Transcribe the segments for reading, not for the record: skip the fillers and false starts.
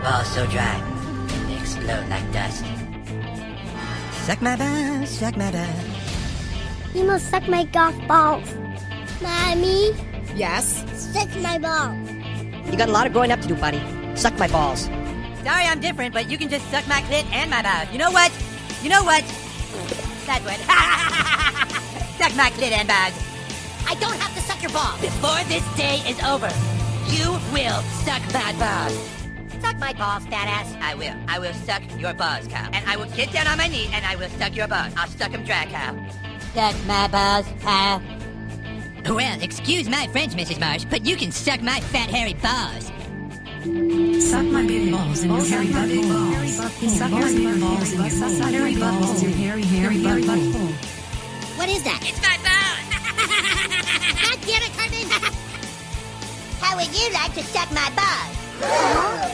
balls so dry, they explode like dust. Suck my balls, suck my balls. You must suck my golf balls. Mommy? Yes? Suck my balls. You got a lot of growing up to do, buddy. Suck my balls. Sorry I'm different, but you can just suck my clit and my balls. You know what? That would. Suck my clit and balls. I don't have to suck your balls. Before this day is over, you will suck my balls. Suck my balls, fat ass. I will. I will suck your balls, Kyle. And I will get down on my knee and I will suck your balls. I'll suck them dry, Kyle. Suck my balls, Kyle. Well, excuse my French, Mrs. Marsh, but you can suck my fat, hairy balls. Suck my big balls in your hairy butt hole. Suck my big balls in your hairy butt hole. Your hairy butt hole. What is that? It's my balls! God damn it, Carmen! How would you like to suck my balls?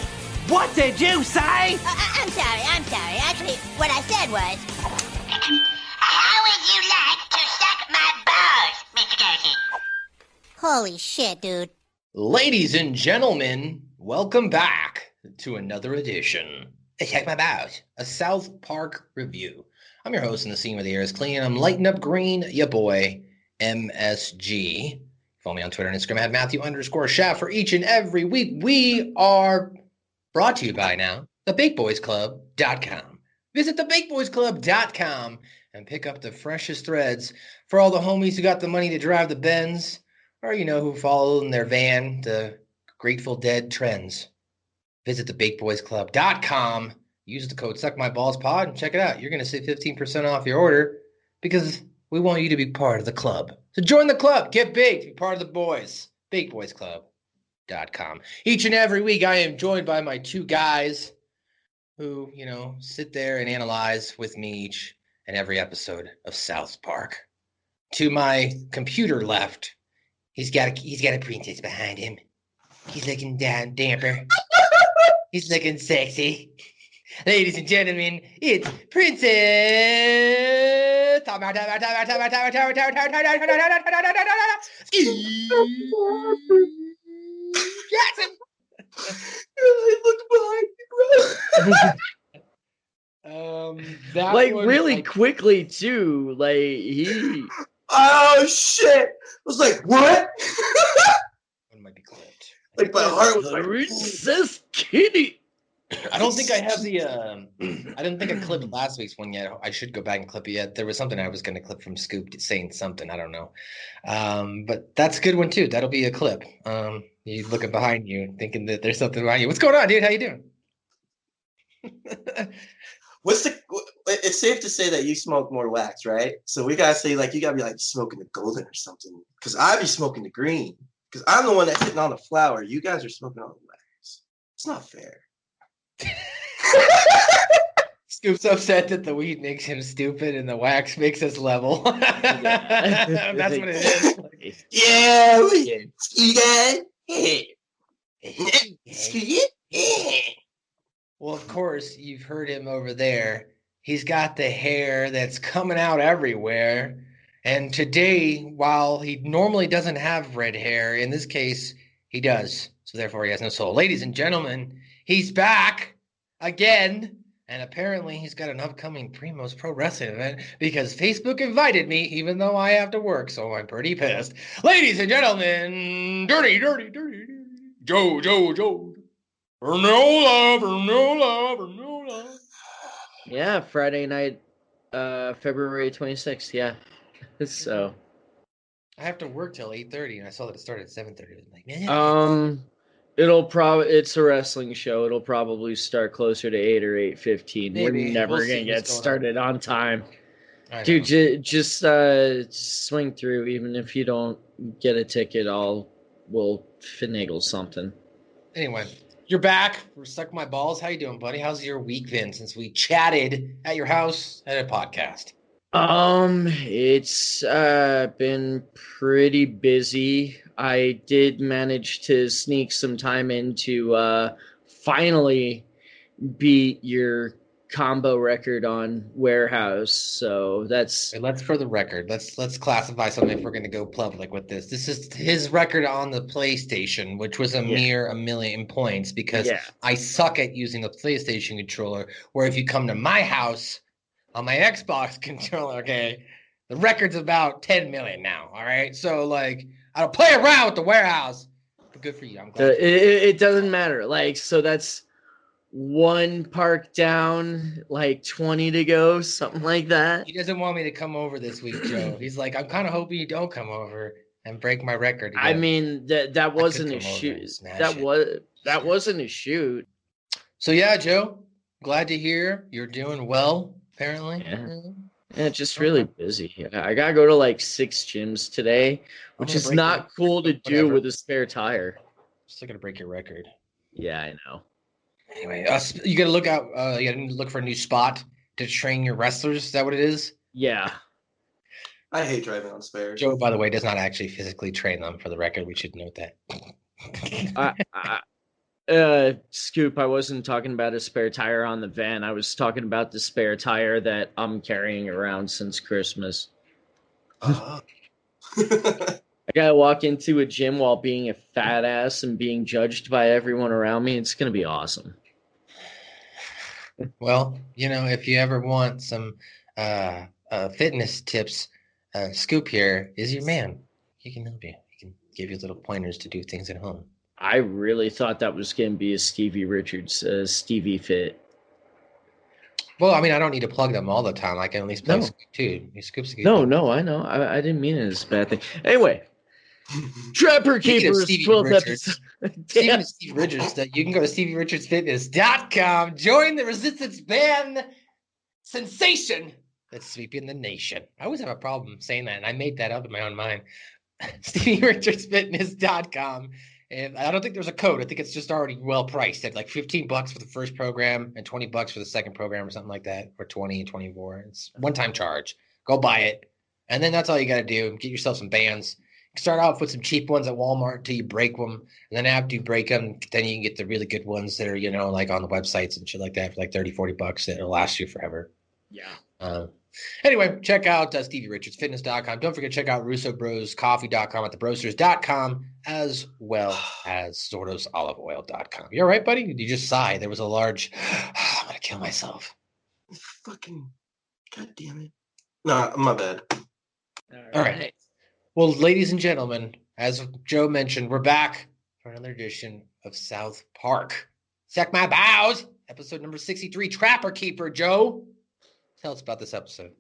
What did you say? I'm sorry. Actually, what I said was... How would you like to suck my balls, Mr. Darcy? Holy shit, dude. Ladies and gentlemen, welcome back to another edition of Check My Balls, a South Park review. I'm your host, and the scene where the air is clean. I'm lighting up green, ya boy, MSG. Follow me on Twitter and Instagram at Matthew_Schaff for each and every week. We are brought to you by now, thebakeboysclub.com. Visit thebakeboysclub.com and pick up the freshest threads for all the homies who got the money to drive the Benz, or who follow in their van the Grateful Dead trends. Visit thebakeboysclub.com. Use the code SuckMyBallsPod and check it out. You're going to save 15% off your order because we want you to be part of the club. So join the club. Get big. Be part of the boys. BakeBoysClub.com. Each and every week, I am joined by my two guys who, sit there and analyze with me each and every episode of South Park. To my computer left, he's got a princess behind him. He's looking damper. He's looking sexy. Ladies and gentlemen, it's Princess Jackson. I looked behind you, bro. Like really quickly too. Like he. Oh shit! I was like, what? One might be clipped. Like my heart was like, Princess Kitty. I don't think I have the. I didn't think I clipped last week's one yet. I should go back and clip it yet. There was something I was going to clip from Scoop saying something. I don't know. But that's a good one too. That'll be a clip. You looking behind you, thinking that there's something behind you. What's going on, dude? How you doing? It's safe to say that you smoke more wax, right? So we gotta say you gotta be smoking the golden or something. Because I be smoking the green. Because I'm the one that's hitting on the flower. You guys are smoking on the wax. It's not fair. Scoop's upset that the weed makes him stupid and the wax makes us level. That's what it is. Yeah, you guys. Well, of course, you've heard him over there. He's got the hair that's coming out everywhere. And today, while he normally doesn't have red hair, in this case, he does. So therefore, he has no soul. Ladies and gentlemen, he's back again. And apparently, he's got an upcoming Primo's Pro Wrestling event because Facebook invited me, even though I have to work. So I'm pretty pissed. Ladies and gentlemen, dirty, Joe. Vernola. Yeah, Friday night, February 26th. Yeah, so I have to work till 8:30, and I saw that it started at 7:30. I'm like, man. It's a wrestling show. It'll probably start closer to 8 or 8:15. We're never gonna get started on time, dude. Just swing through. Even if you don't get a ticket, we'll finagle something. Anyway. You're back. We're Suck My Balls. How you doing, buddy? How's your week been since we chatted at your house at a podcast? It's been pretty busy. I did manage to sneak some time in to finally beat your combo record on Warehouse, so that's. And let's for the record. Let's classify something if we're going to go public with this. This is his record on the PlayStation, which was a mere 1 million points because I suck at using a PlayStation controller. Where if you come to my house on my Xbox controller, okay, the record's about 10 million now. All right, so like I don't play around with the Warehouse, but good for you. I'm glad. It doesn't matter. Like so that's. One park down, like 20 to go, something like that. He doesn't want me to come over this week, Joe. He's like, I'm kind of hoping you don't come over and break my record again. I mean, that wasn't a shoot. That wasn't a shoot. So yeah, Joe, glad to hear you're doing well. Apparently, yeah, just really busy. I gotta go to like 6 gyms today, which is not cool to do with a spare tire. Still gonna break your record. Yeah, I know. Anyway, you got to look out. You got to look for a new spot to train your wrestlers. Is that what it is? Yeah. I hate driving on spares. Joe, by the way, does not actually physically train them. For the record, we should note that. Scoop, I wasn't talking about a spare tire on the van. I was talking about the spare tire that I'm carrying around since Christmas. I gotta walk into a gym while being a fat ass and being judged by everyone around me. It's gonna be awesome. Well, if you ever want some fitness tips, Scoop here is your man. He can help you. He can give you little pointers to do things at home. I really thought that was going to be a Stevie Richards, Stevie Fit. Well, I mean, I don't need to plug them all the time. I can at least plug Scoop too. Scoop's a good guy. No, I know. I didn't mean it as a bad thing. Anyway. Trapper Keepers 12th episode. Speaking of Stevie Richards, you can go to StevieRichardsFitness.com. Join the resistance band sensation that's sweeping the nation. I always have a problem saying that, and I made that up in my own mind. StevieRichardsFitness.com. And I don't think there's a code. I think it's just already well priced at like $15 for the first program and $20 for the second program or something like that, or 20 and 24. It's one-time charge. Go buy it. And then that's all you got to do. Get yourself some bands. Start off with some cheap ones at Walmart until you break them. And then after you break them, then you can get the really good ones that are, like on the websites and shit like that for like $30-$40 that'll last you forever. Yeah. Anyway, check out StevieRichardsFitness.com. Don't forget to check out RussoBrosCoffee.com at thebrosters.com as well as SortosOliveOil.com. You all right, buddy? Did you just sigh? There was a large, I'm going to kill myself. Fucking, God damn it. No, my bad. All right. Well, ladies and gentlemen, as Joe mentioned, we're back for another edition of South Park. Suck my bows, episode number 63, Trapper Keeper. Joe, tell us about this episode.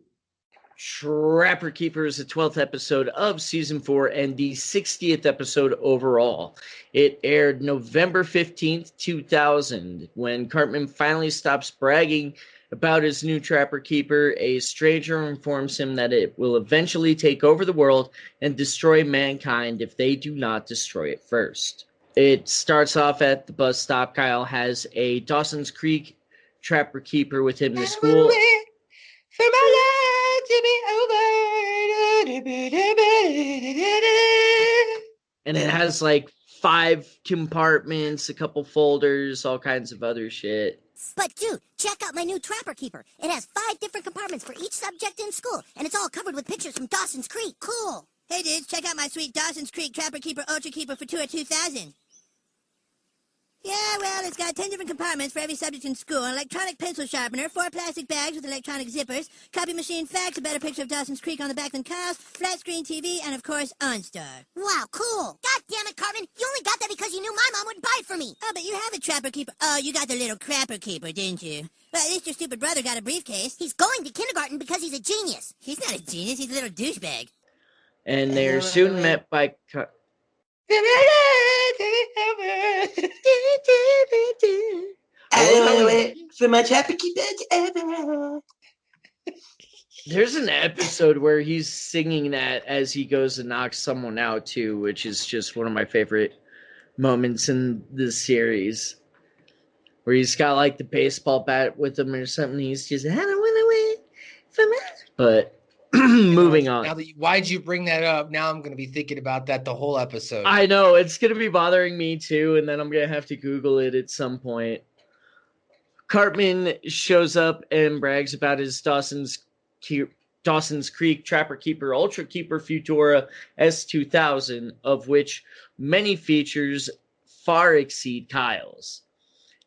Trapper Keeper is the 12th episode of Season 4 and the 60th episode overall. It aired November 15th, 2000. When Cartman finally stops bragging about his new Trapper Keeper, a stranger informs him that it will eventually take over the world and destroy mankind if they do not destroy it first. It starts off at the bus stop. Kyle has a Dawson's Creek Trapper Keeper with him to school. For my life to be over. And it has like 5 compartments, a couple folders, all kinds of other shit. But dude, check out my new Trapper Keeper. It has 5 different compartments for each subject in school, and it's all covered with pictures from Dawson's Creek. Cool. Hey dudes, check out my sweet Dawson's Creek Trapper Keeper Ultra Keeper for 2 or 2000. Yeah, well, it's got 10 different compartments for every subject in school, an electronic pencil sharpener, 4 plastic bags with electronic zippers, copy machine fax, a better picture of Dawson's Creek on the back than Kyle's, flat screen TV, and of course, OnStar. Wow, cool. God damn it, Cartman. You only got that because you knew my mom wouldn't buy it for me. Oh, but you have a Trapper Keeper. Oh, you got the little Crapper Keeper, didn't you? Well, at least your stupid brother got a briefcase. He's going to kindergarten because he's a genius. He's not a genius, he's a little douchebag. And they're soon met by... For my Trapper Keeper ever. There's an episode where he's singing that as he goes to knock someone out too, which is just one of my favorite moments in the series. Where he's got like the baseball bat with him or something. He's just, I don't want to win for my... But moving on. Now why'd you bring that up? Now I'm going to be thinking about that the whole episode. I know, it's going to be bothering me too, and then I'm going to have to Google it at some point. Cartman shows up and brags about his Dawson's Creek Trapper Keeper Ultra Keeper Futura S2000, of which many features far exceed Kyle's.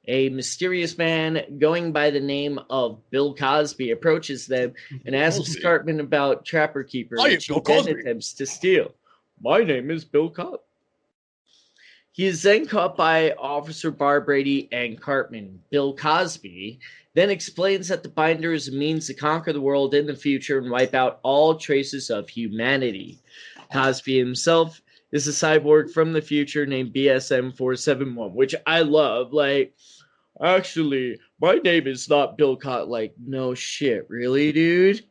A mysterious man going by the name of Bill Cosby approaches them and asks Cartman about Trapper Keeper, which he then attempts to steal. My name is Bill Cosby. He is then caught by Officer Barbrady and Cartman. Bill Cosby then explains that the binder is a means to conquer the world in the future and wipe out all traces of humanity. Cosby himself is a cyborg from the future named BSM471, which I love. Like, actually, my name is not Bill Cosby. Like, no shit, really, dude?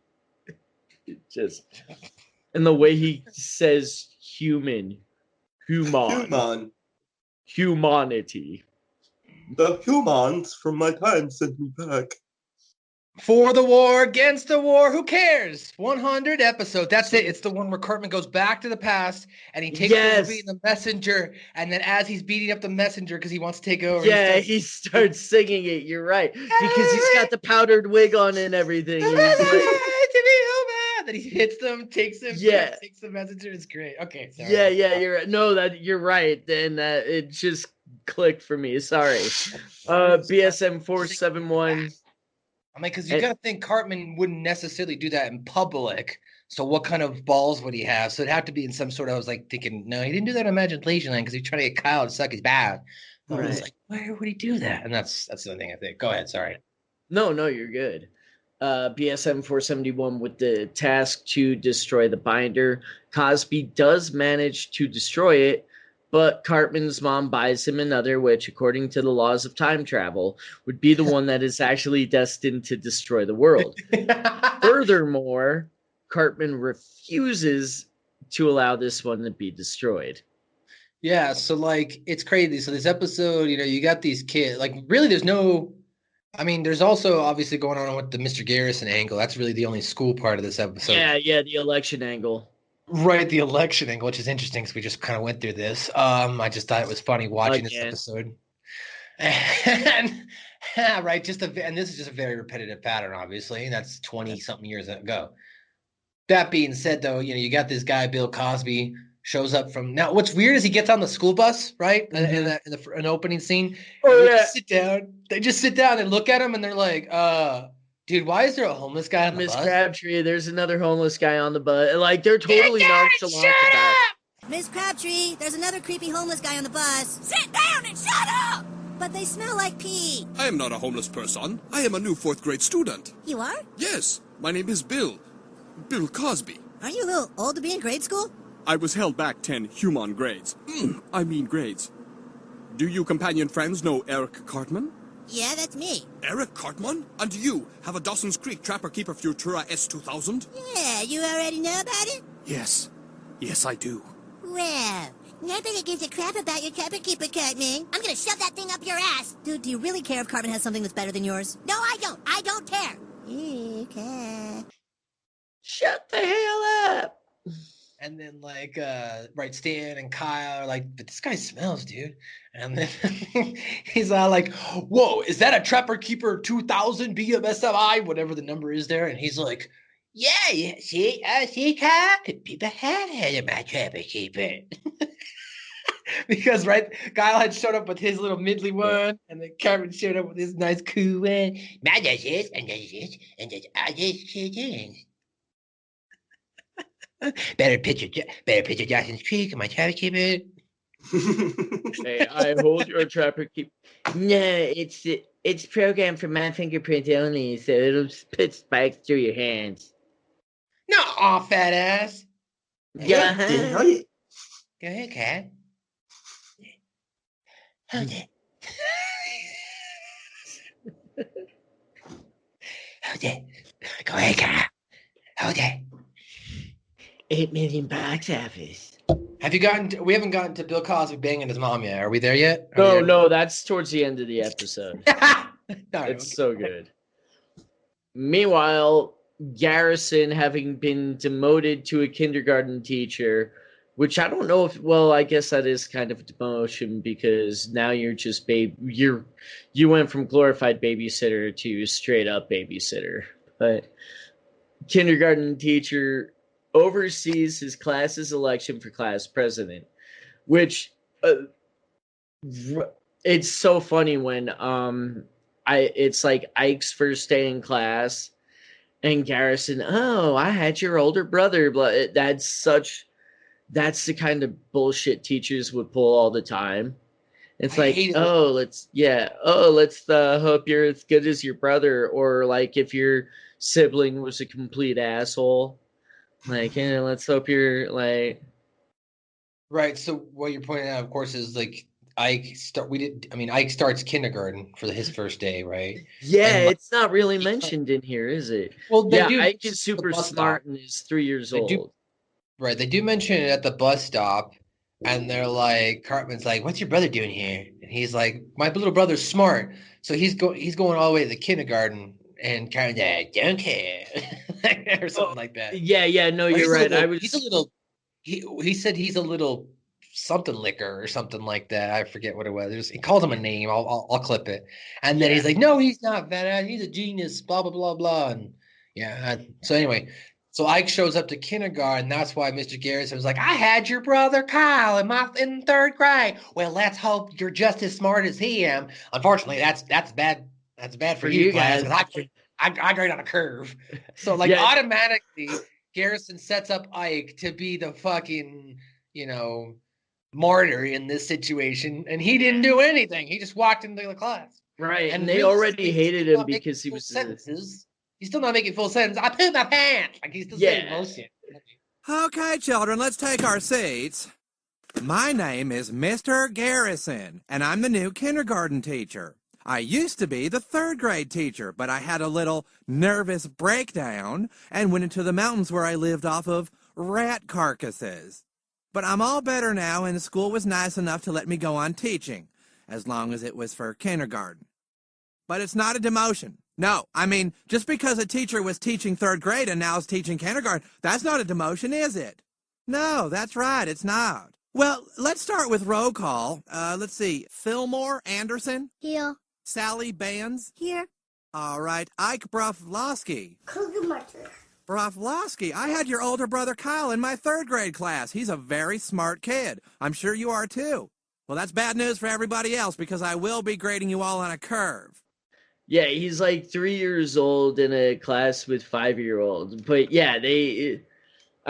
And the way he says humanity. The humans from my time sent me back. For the war, against the war, who cares? 100 episodes. That's it. It's the one where Cartman goes back to the past and he takes over being the messenger. And then as he's beating up the messenger because he wants to take over. Yeah, he starts singing it. You're right. Because he's got the powdered wig on and everything. He's like, then he hits them, takes him, takes the messenger. It's great. Okay, sorry. Yeah, you're right. No, you're right. And it just clicked for me. Sorry. BSM 471. I mean, because you got to think Cartman wouldn't necessarily do that in public. So what kind of balls would he have? So it'd have to be in some sort of, I was like thinking, no, he didn't do that in Imagination Land because he's trying to get Kyle to suck his back. But I was like, where would he do that? And that's the only thing I think. Go ahead, sorry. No, you're good. BSM 471 with the task to destroy the binder. Cosby does manage to destroy it, but Cartman's mom buys him another, which, according to the laws of time travel, would be the one that is actually destined to destroy the world. Furthermore, Cartman refuses to allow this one to be destroyed. Yeah, so, like, it's crazy. So this episode, you got these kids. Like, really, there's no... I mean, there's also obviously going on with the Mr. Garrison angle. That's really the only school part of this episode. Yeah, the election angle. Right, the election angle, which is interesting because we just kind of went through this. I just thought it was funny watching this episode. And right, and this is just a very repetitive pattern, obviously. That's 20-something years ago. That being said, though, you got this guy, Bill Cosby, shows up from... Now, what's weird is he gets on the school bus, right, in the opening scene. They just sit down and look at him, and they're like, dude, why is there a homeless guy on the bus? Miss Crabtree, there's another homeless guy on the bus. Like, they're totally nonchalant about it. Miss Crabtree, there's another creepy homeless guy on the bus. Sit down and shut up! But they smell like pee. I am not a homeless person. I am a new 4th grade student. You are? Yes, my name is Bill. Bill Cosby. Aren't you a little old to be in grade school? I was held back 10 human grades. Grades. Do you companion friends know Eric Cartman? Yeah, that's me. Eric Cartman? And you have a Dawson's Creek Trapper Keeper Futura S2000? Yeah, you already know about it? Yes, I do. Well, nobody gives a crap about your Trapper Keeper, Cartman. I'm gonna shove that thing up your ass. Dude, do you really care if Cartman has something that's better than yours? No, I don't. I don't care. Okay. Shut the hell up. And then, like, Stan and Kyle are like, but this guy smells, dude. And then he's like, whoa, is that a Trapper Keeper 2000 BMSMI, whatever the number is there? And he's like, yeah, see, Kyle, people have had my Trapper Keeper. Because, Kyle had showed up with his little middly one, and then Cameron showed up with his nice cool one. My does this, and does this, and does all this things. Better picture Dawson's Creek and my Trapper Keeper. Hey, I hold your Trapper Keeper. No, it's programmed for my fingerprint only, so it'll put spikes through your hands. No, fat ass. Yeah. Go ahead, cat. Hold it. Hold it. Go ahead, cat. Hold it. 8 million box office. We haven't gotten to Bill Cosby banging his mom yet. Are we there yet? No, that's towards the end of the episode. It's so good. Meanwhile, Garrison, having been demoted to a kindergarten teacher, Which I don't know if, well, I guess that is kind of a demotion because now you're just you went from glorified babysitter to straight up babysitter. But kindergarten teacher oversees his class's election for class president, which it's so funny when it's like Ike's first day in class and Garrison, oh, I had your older brother, but that's the kind of bullshit teachers would pull all the time. It's like, let's hope you're as good as your brother, or like if your sibling was a complete asshole, like, yeah, let's hope you're like. Right. So what you're pointing out, of course, is like Ike starts kindergarten for his first day, right? Yeah, and it's not really mentioned in here, is it? Well, yeah, Ike is super smart and is 3 years old. Right. They do mention it at the bus stop, and they're like, Cartman's like, "What's your brother doing here?" And he's like, "My little brother's smart, so he's going all the way to the kindergarten." And Cartman's like, "Don't care," or something like that. Yeah. No, you're right. He said he's a little something liquor or something like that. I forget what it was. He called him a name. I'll clip it. And then he's like, "No, he's not fat. He's a genius." Blah blah blah blah. And yeah. So anyway. So Ike shows up to kindergarten. That's why Mr. Garrison was like, "I had your brother Kyle in third grade." Well, let's hope you're just as smart as he am. Unfortunately, that's bad. That's bad for you guys because I grade on a curve. So automatically, Garrison sets up Ike to be the fucking martyr in this situation, and he didn't do anything. He just walked into the class. Right, and they already hated him because he was sentences. He's still not making full sentence. I pooped my pants. Like he's still saying bullshit. Okay, children, let's take our seats. My name is Mr. Garrison, and I'm the new kindergarten teacher. I used to be the third grade teacher, but I had a little nervous breakdown and went into the mountains where I lived off of rat carcasses. But I'm all better now, and the school was nice enough to let me go on teaching, as long as it was for kindergarten. But it's not a demotion. No, I mean, just because a teacher was teaching third grade and now is teaching kindergarten, that's not a demotion, is it? No, that's right, it's not. Well, let's start with roll call. Let's see. Fillmore Anderson? Here. Sally Bands? Here. All right. Ike Broflovsky? Broflovsky, I had your older brother Kyle in my third grade class. He's a very smart kid. I'm sure you are too. Well, that's bad news for everybody else because I will be grading you all on a curve. Yeah, he's like 3 years old in a class with 5-year-olds. But yeah, I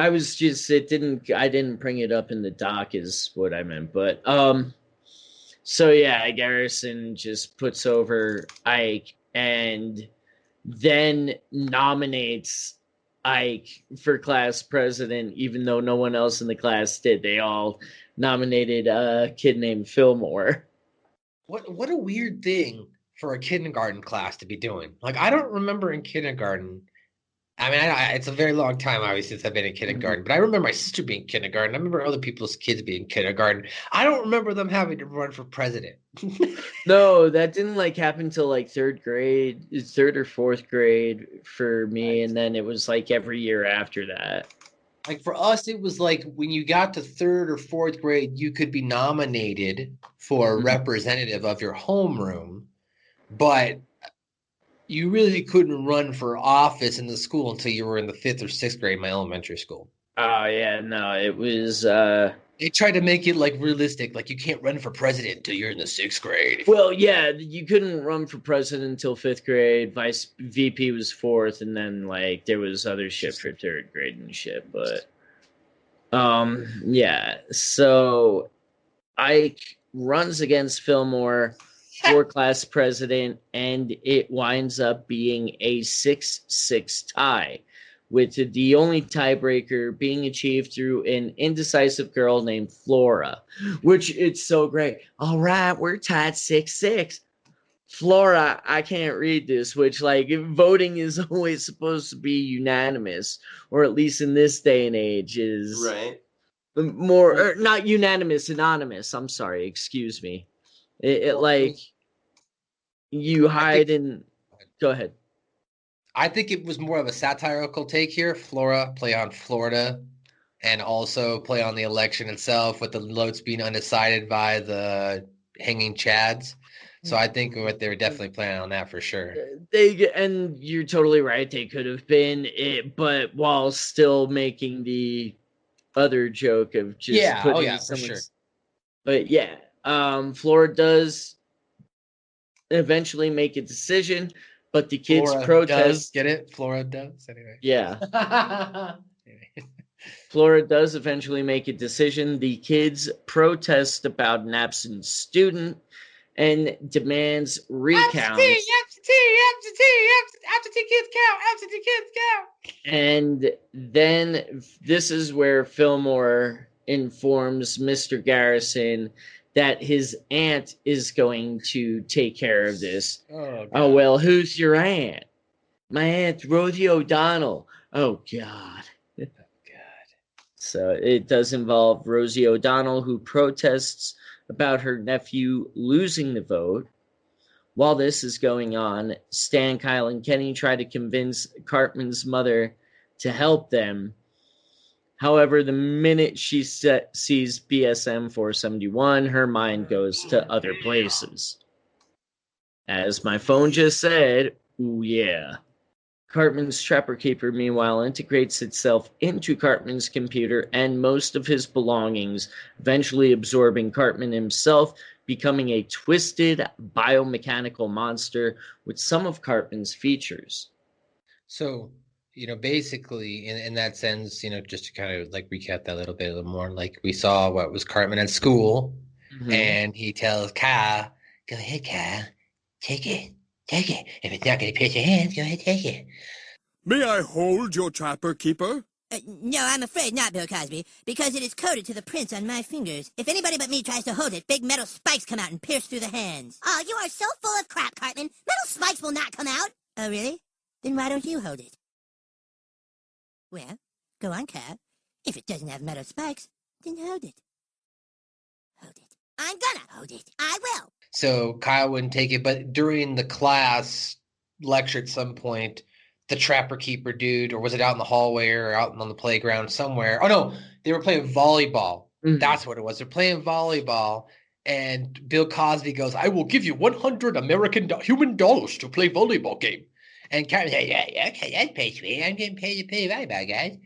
didn't bring it up in the doc is what I meant. But, so yeah, Garrison just puts over Ike and then nominates Ike for class president, even though no one else in the class did. They all nominated a kid named Fillmore. What a weird thing for a kindergarten class to be doing. Like, I don't remember in kindergarten. I mean, it's a very long time, obviously, since I've been in kindergarten. But I remember my sister being in kindergarten. I remember other people's kids being in kindergarten. I don't remember them having to run for president. No, that didn't happen till third or fourth grade for me, and then it was every year after that. Like for us, it was like when you got to third or fourth grade, you could be nominated for a representative of your homeroom. But you really couldn't run for office in the school until you were in the 5th or 6th grade in my elementary school. Oh, yeah, no, it was... They tried to make it realistic, you can't run for president until you're in the 6th grade. Well, yeah, you couldn't run for president until 5th grade. VP was 4th, and then, there was other shit for 3rd grade and shit, but... yeah, so Ike runs against Fillmore for class president, and it winds up being a 6-6 tie, with the only tiebreaker being achieved through an indecisive girl named Flora, which it's so great. All right, we're tied 6-6. Flora, I can't read this, which voting is always supposed to be unanimous, or at least in this day and age is right. More not unanimous, anonymous. I'm sorry, excuse me. You hide and go ahead. I think it was more of a satirical take here. Flora play on Florida, and also play on the election itself with the votes being undecided by the hanging chads. So I think what they're definitely planning on that for sure. And you're totally right. They could have been it, but while still making the other joke of just putting someone's. For sure. But yeah, Flora does eventually make a decision, but the kids protest. Get it? Flora does anyway. Yeah. Flora does eventually make a decision. The kids protest about an absent student and demands recounts. Absentee kids count. And then this is where Fillmore informs Mr. Garrison that his aunt is going to take care of this. Oh well, who's your aunt? My aunt, Rosie O'Donnell. Oh, God. So it does involve Rosie O'Donnell, who protests about her nephew losing the vote. While this is going on, Stan, Kyle, and Kenny try to convince Cartman's mother to help them. However, the minute she sees BSM 471, her mind goes to other places. As my phone just said, ooh yeah. Cartman's Trapper Keeper, meanwhile, integrates itself into Cartman's computer and most of his belongings, eventually absorbing Cartman himself, becoming a twisted biomechanical monster with some of Cartman's features. So, basically, in that sense, just to kind of like recap that a little more, like we saw what was Cartman at school, and he tells Kyle, go ahead, Kyle, take it. Take it. If it's not going to pierce your hands, go ahead, take it. May I hold your Trapper Keeper? No, I'm afraid not, Bill Cosby, because it is coded to the prints on my fingers. If anybody but me tries to hold it, big metal spikes come out and pierce through the hands. Oh, you are so full of crap, Cartman. Metal spikes will not come out. Oh, really? Then why don't you hold it? Well, go on, Kyle. If it doesn't have metal spikes, then hold it. Hold it. I'm gonna hold it. I will. So Kyle wouldn't take it, but during the class lecture at some point, the Trapper Keeper dude, or was it out in the hallway or out on the playground somewhere? Oh, no, they were playing volleyball. Mm-hmm. That's what it was. They're playing volleyball, and Bill Cosby goes, I will give you 100 human dollars to play volleyball game. And Cartman said, yeah, okay, that's pretty sweet. I'm getting paid to play volleyball, guys.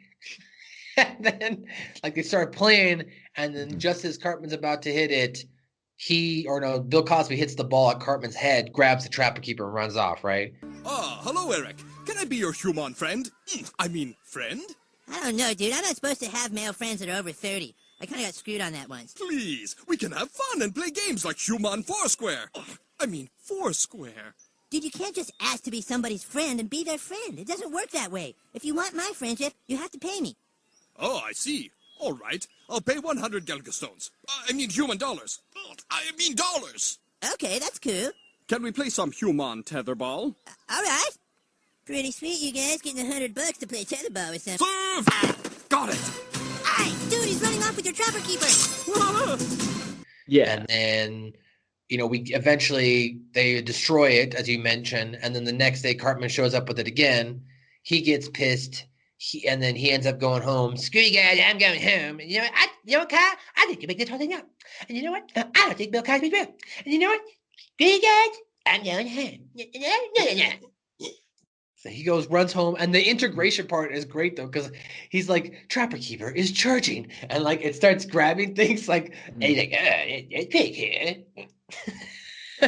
And then, they start playing, and then just as Cartman's about to hit it, Bill Cosby hits the ball at Cartman's head, grabs the Trapper Keeper, and runs off, right? Hello, Eric. Can I be your human friend? Friend? I don't know, dude. I'm not supposed to have male friends that are over 30. I kind of got screwed on that once. Please, we can have fun and play games like Human Foursquare. Foursquare. Dude, you can't just ask to be somebody's friend and be their friend. It doesn't work that way. If you want my friendship, you have to pay me. Oh, I see. All right. I'll pay 100 Gelgastones. Human dollars. Dollars. Okay, that's cool. Can we play some human tetherball? All right. Pretty sweet, you guys, getting $100 to play tetherball with something. Serve! Got it! Hey, dude, he's running off with your Trapper Keeper. Yeah. And then, they destroy it, as you mentioned, and then the next day Cartman shows up with it again. He gets pissed. And then he ends up going home. Screw you guys, I'm going home. And you know what, Kyle? I think you make this whole thing up. And you know what? I don't think Bill Cosby's real. And you know what? Screw you guys, I'm going home. So he runs home, and the integration part is great though, because he's like, Trapper Keeper is charging, and it starts grabbing things and he's like, it's big here.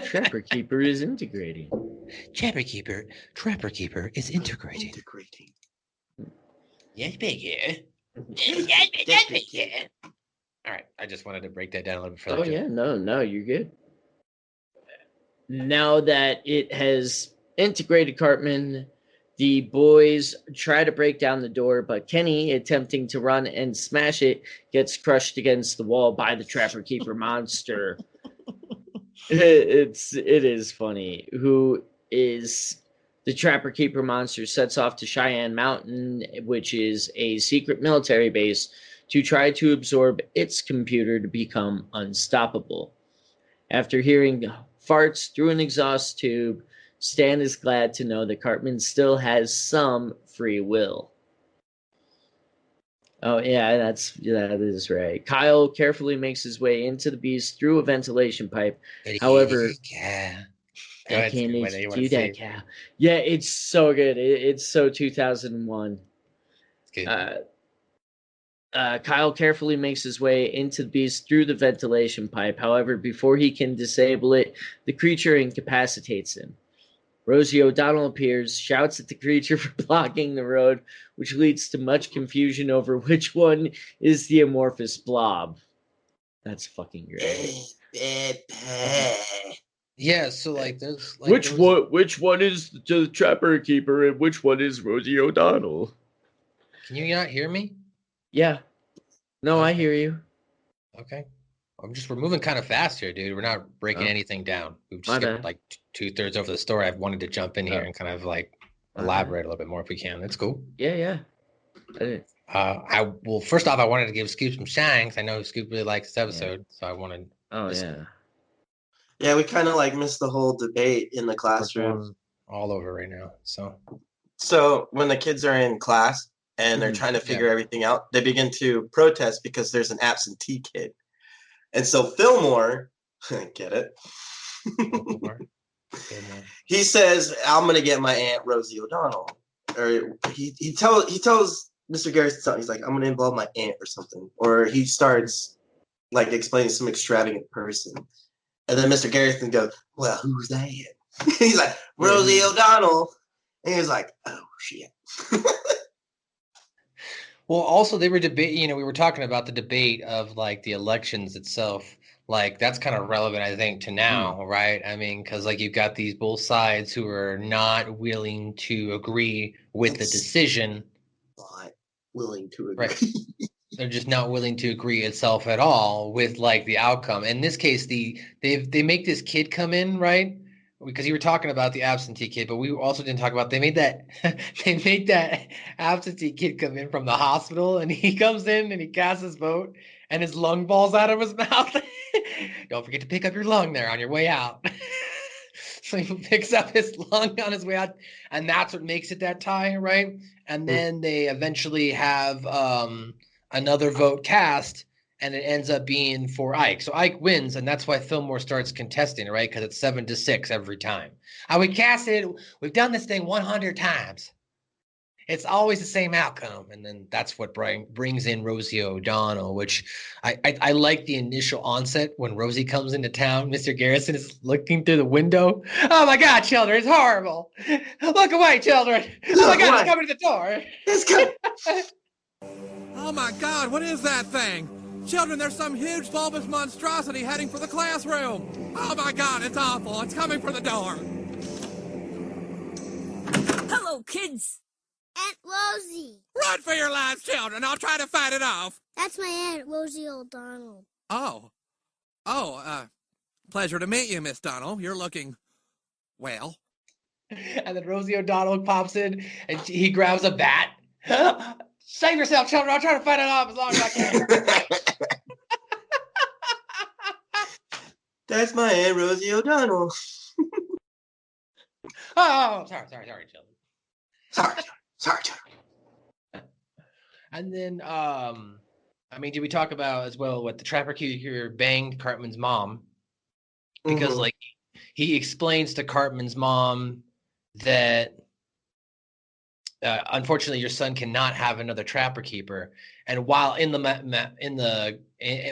Trapper Keeper is integrating. Trapper Keeper is integrating. Yes, big here. Yes, big here. All right, I just wanted to break that down a little bit further. Oh, yeah, no, you're good. Now that it has integrated Cartman, the boys try to break down the door, but Kenny, attempting to run and smash it, gets crushed against the wall by the Trapper Keeper monster. It is funny. Who is... The Trapper Keeper monster sets off to Cheyenne Mountain, which is a secret military base, to try to absorb its computer to become unstoppable. After hearing farts through an exhaust tube, Stan is glad to know that Cartman still has some free will. Oh, yeah, that is right. Kyle carefully makes his way into the bees through a ventilation pipe. However, yeah. Go I ahead, can't Scoop, you do that, Kyle. Yeah, it's so good. It's so 2001. It's good. Kyle carefully makes his way into the beast through the ventilation pipe. However, before he can disable it, the creature incapacitates him. Rosie O'Donnell appears, shouts at the creature for blocking the road, which leads to much confusion over which one is the amorphous blob. That's fucking great. Yeah, so like there's which one is the Trapper Keeper and which one is Rosie O'Donnell? Can you not hear me? Yeah. No, okay. I hear you. Okay. We're moving kind of fast here, dude. We're not breaking anything down. We've just got like 2/3 over the story. I've wanted to jump in here and kind of like elaborate a little bit more if we can. That's cool. Yeah. First off, I wanted to give Scoop some shine. I know Scoop really likes this episode, so I wanted. Yeah, we kind of like missed the whole debate in the classroom. All over right now. So when the kids are in class and they're trying to figure everything out, they begin to protest because there's an absentee kid. And so Fillmore, get it? He says, "I'm gonna get my Aunt Rosie O'Donnell," or he tells Mr. Garrison something. He's like, "I'm gonna involve my aunt or something," or he starts like explaining some extravagant person, and then Mr. Garrison goes, "Well, who's that?" He's like, "Rosie O'Donnell," and he's like, "Oh shit." Well, also they were debating. We were talking about the debate of like the elections itself. Like that's kind of relevant, I think, to now, right? I mean, because like you've got these both sides who are not willing to agree with the decision. Not willing to agree. Right. They're just not willing to agree itself at all with like the outcome. In this case, they make this kid come in, right? Because you were talking about the absentee kid, but we also didn't talk about they made that absentee kid come in from the hospital, and he comes in and he casts his vote, and his lung falls out of his mouth. Don't forget to pick up your lung there on your way out. So he picks up his lung on his way out, and that's what makes it that tie, right? And then they eventually have another vote cast, and it ends up being for Ike. So Ike wins, and that's why Fillmore starts contesting, right? Because it's 7-6 every time. We casted it. We've done this thing 100 times. It's always the same outcome. And then that's what brings in Rosie O'Donnell, which I like the initial onset when Rosie comes into town. Mr. Garrison is looking through the window. "Oh, my God, children, it's horrible. Look away, children. Oh, my God, it's coming to the door. It's coming." Oh, my God, what is that thing? Children, there's some huge bulbous monstrosity heading for the classroom. Oh, my God, it's awful. It's coming for the door. Hello, kids. Aunt Rosie. Run for your lives, children. I'll try to fight it off. That's my Aunt Rosie O'Donnell. Pleasure to meet you, Miss Donnell. You're looking, well. And then Rosie O'Donnell pops in, and he grabs a bat. "Save yourself, children. I'll try to fight it off as long as I can." That's my Aunt Rosie O'Donnell. Oh, sorry, children. Sorry, children. And then, did we talk about as well what the Trapper Keeper banged Cartman's mom? Because, like, he explains to Cartman's mom that unfortunately your son cannot have another Trapper Keeper. And while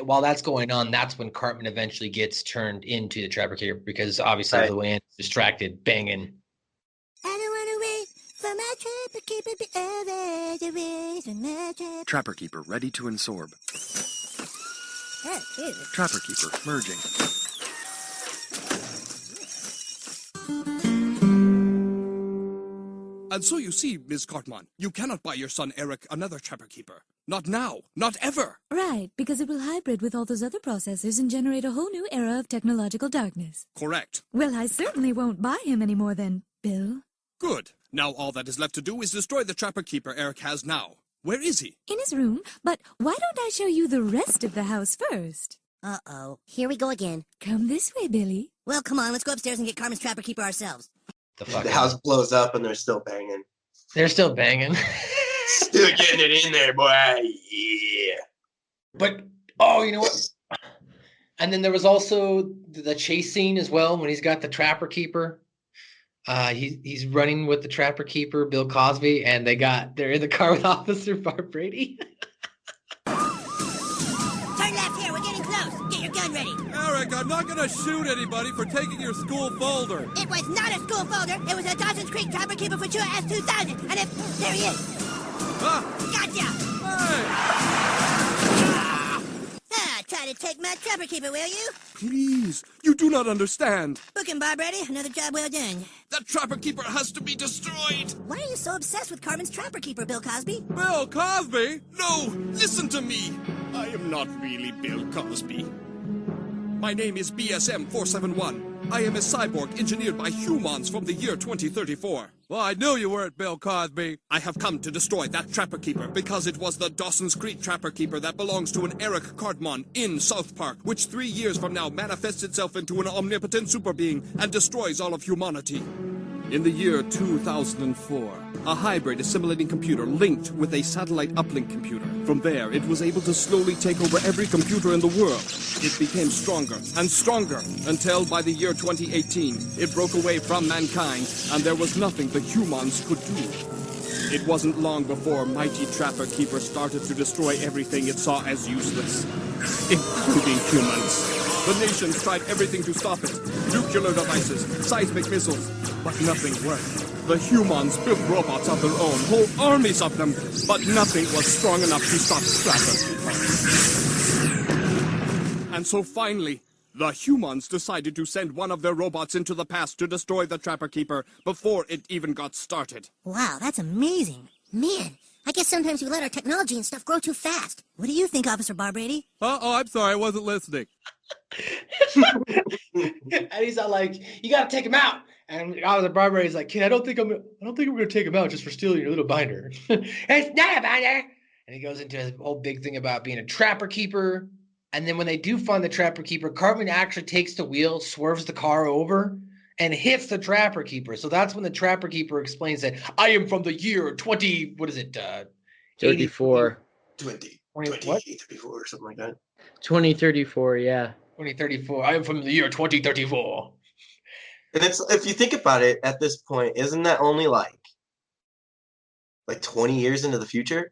while that's going on, that's when Cartman eventually gets turned into the Trapper Keeper, because obviously Luann is distracted banging. I don't want to wait for my Trapper Keeper be over. The reason my Trapper Keeper ready to absorb. Oh, Jesus. Trapper Keeper merging. And so you see, Ms. Cartman, you cannot buy your son Eric another Trapper Keeper. Not now. Not ever. Right, because it will hybrid with all those other processors and generate a whole new era of technological darkness. Correct. Well, I certainly won't buy him any more than Bill. Good. Now all that is left to do is destroy the Trapper Keeper Eric has now. Where is he? In his room, but why don't I show you the rest of the house first? Uh-oh. Here we go again. Come this way, Billy. Well, come on, let's go upstairs and get Carmen's Trapper Keeper ourselves. The house blows up and they're still banging. They're still banging. Still getting it in there, boy. Yeah. But, you know what? And then there was also the chase scene as well when he's got the Trapper Keeper. He's running with the Trapper Keeper, Bill Cosby, and they're in the car with Officer Barb Brady. Turn left here. We're getting close. Get your gun ready. Eric, I'm not gonna shoot anybody for taking your school folder. It was not a school folder. It was a Dawson's Creek Trapper Keeper for Chua S2000. And there he is. Gotcha. Hey! Try to take my Trapper Keeper, will you? Please, you do not understand. Book him, Bob ready. Another job well done. That Trapper Keeper has to be destroyed. Why are you so obsessed with Carmen's Trapper Keeper, Bill Cosby? Bill Cosby? No, listen to me. I am not really Bill Cosby. My name is BSM 471. I am a cyborg engineered by humans from the year 2034. Well, I knew you weren't Bill Cosby. I have come to destroy that Trapper Keeper because it was the Dawson's Creek Trapper Keeper that belongs to an Eric Cartman in South Park, which 3 years from now manifests itself into an omnipotent super being and destroys all of humanity. In the year 2004, a hybrid assimilating computer linked with a satellite uplink computer. From there, it was able to slowly take over every computer in the world. It became stronger and stronger until by the year 2018, it broke away from mankind and there was nothing the humans could do. It wasn't long before mighty Trapper Keeper started to destroy everything it saw as useless, including humans. The nations tried everything to stop it. Nuclear devices, seismic missiles, but nothing worked. The humans built robots of their own, whole armies of them, but nothing was strong enough to stop Trapper Keeper. And so finally, the humans decided to send one of their robots into the past to destroy the Trapper Keeper before it even got started. Wow, that's amazing. Man, I guess sometimes we let our technology and stuff grow too fast. What do you think, Officer Barbrady? Oh, I'm sorry, I wasn't listening. And he's not like, you gotta take him out. And Officer Barbrady's like, kid, I don't think we're gonna take him out just for stealing your little binder. It's not a binder. And he goes into his whole big thing about being a Trapper Keeper. And then when they do find the Trapper Keeper, Cartman actually takes the wheel, swerves the car over, and hits the Trapper Keeper. So that's when the Trapper Keeper explains that I am from the year 20, what is it? 34. 2034 or something like that. 2034, yeah. 2034. I am from the year 2034. And it's, if you think about it at this point, isn't that only like 20 years into the future?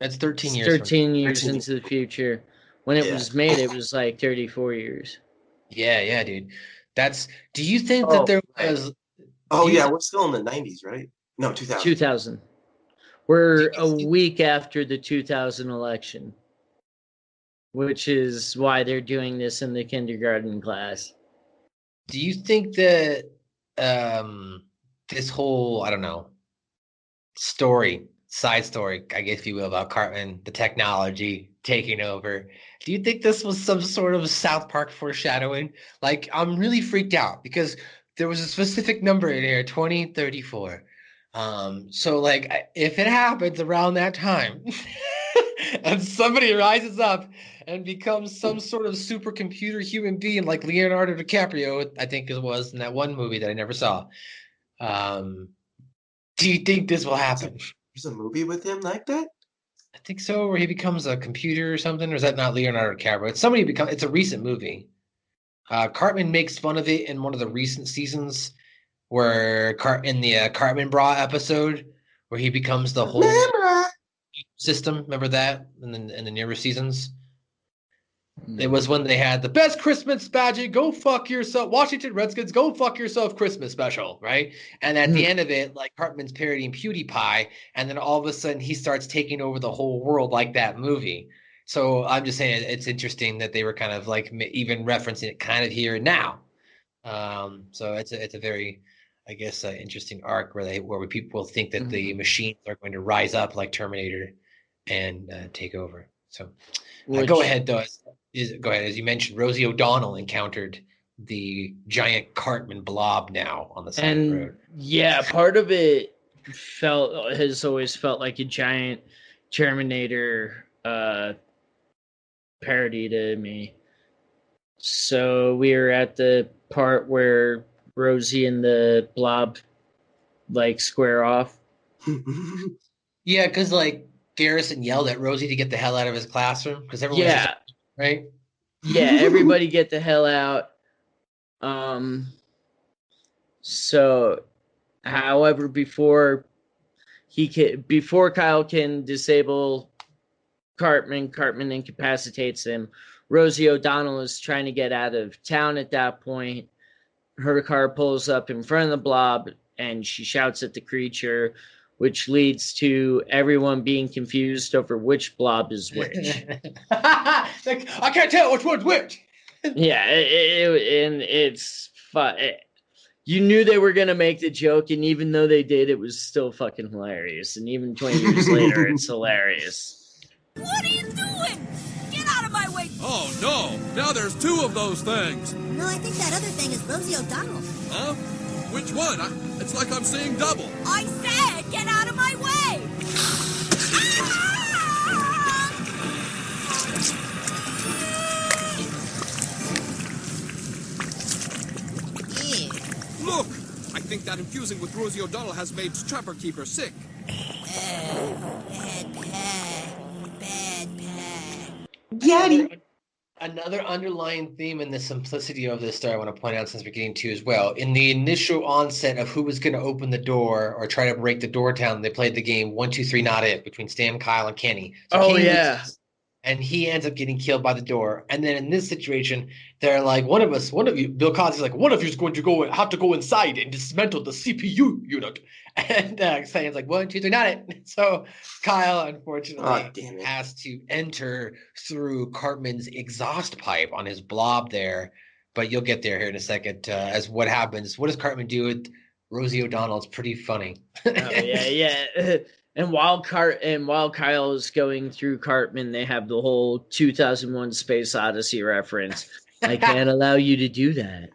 That's 13 years. 13 years into the future. When it was made, it was like 34 years. Yeah, dude. Do you think that there was... we're still in the 90s, right? No, 2000. 2000. We're a week after the 2000 election, which is why they're doing this in the kindergarten class. Do you think that this whole, I don't know, side story, I guess if you will, about Cartman, the technology taking over, do you think this was some sort of South Park foreshadowing? Like, I'm really freaked out because there was a specific number in here, 2034. So like, if it happens around that time and somebody rises up and becomes some sort of supercomputer human being like Leonardo DiCaprio, I think it was in that one movie that I never saw. Do you think this will happen? There's a movie with him like that? I think so, where he becomes a computer or something. Or is that not Leonardo DiCaprio? It's a recent movie. Cartman makes fun of it in one of the recent seasons, where in the Cartman Bra episode, where he becomes the whole system. Remember that in the newer seasons? It was when they had the best Christmas magic, go fuck yourself, Washington Redskins, go fuck yourself Christmas special, right? And at the end of it, like, Cartman's parodying PewDiePie, and then all of a sudden he starts taking over the whole world like that movie. So I'm just saying it's interesting that they were kind of like even referencing it kind of here and now. So it's a very, I guess, interesting arc where people think that the machines are going to rise up like Terminator and take over. So go ahead, though. Go ahead. As you mentioned, Rosie O'Donnell encountered the giant Cartman blob now on the side of the road. Yeah, part of it has always felt like a giant Terminator parody to me. So we were at the part where Rosie and the blob like square off. Yeah, because like Garrison yelled at Rosie to get the hell out of his classroom because everyone was just right. Yeah, everybody get the hell out. So, however, before Kyle can disable Cartman incapacitates him. Rosie O'Donnell is trying to get out of town at that point. Her car pulls up in front of the blob, and she shouts at the creature, which leads to everyone being confused over which blob is which. Like, I can't tell which one's which. Yeah, and it's fun. You knew they were going to make the joke, and even though they did, it was still fucking hilarious. And even 20 years later, it's hilarious. What are you doing? Get out of my way! Oh, no! Now there's two of those things! No, I think that other thing is Rosie O'Donnell. Huh? Which one? It's like I'm seeing double. I said, get out of my way! Look! I think that infusing with Rosie O'Donnell has made Trapper Keeper sick. Daddy! Another underlying theme in the simplicity of this story I want to point out since we're getting to as well. In the initial onset of who was going to open the door or try to break the door down, they played the game 1, 2, 3, not it between Stan, Kyle, and Kenny. So Kenny loses, and he ends up getting killed by the door. And then in this situation, they're like, one of you, Bill Cosby's like, one of you is going to have to go inside and dismantle the CPU unit. And Stan's like, 1, 2, 3, not it. So Kyle, unfortunately, has to enter through Cartman's exhaust pipe on his blob there. But you'll get there here in a second as what happens. What does Cartman do with Rosie O'Donnell? It's pretty funny. Yeah. And while Kyle is going through Cartman, they have the whole 2001 Space Odyssey reference. I can't allow you to do that.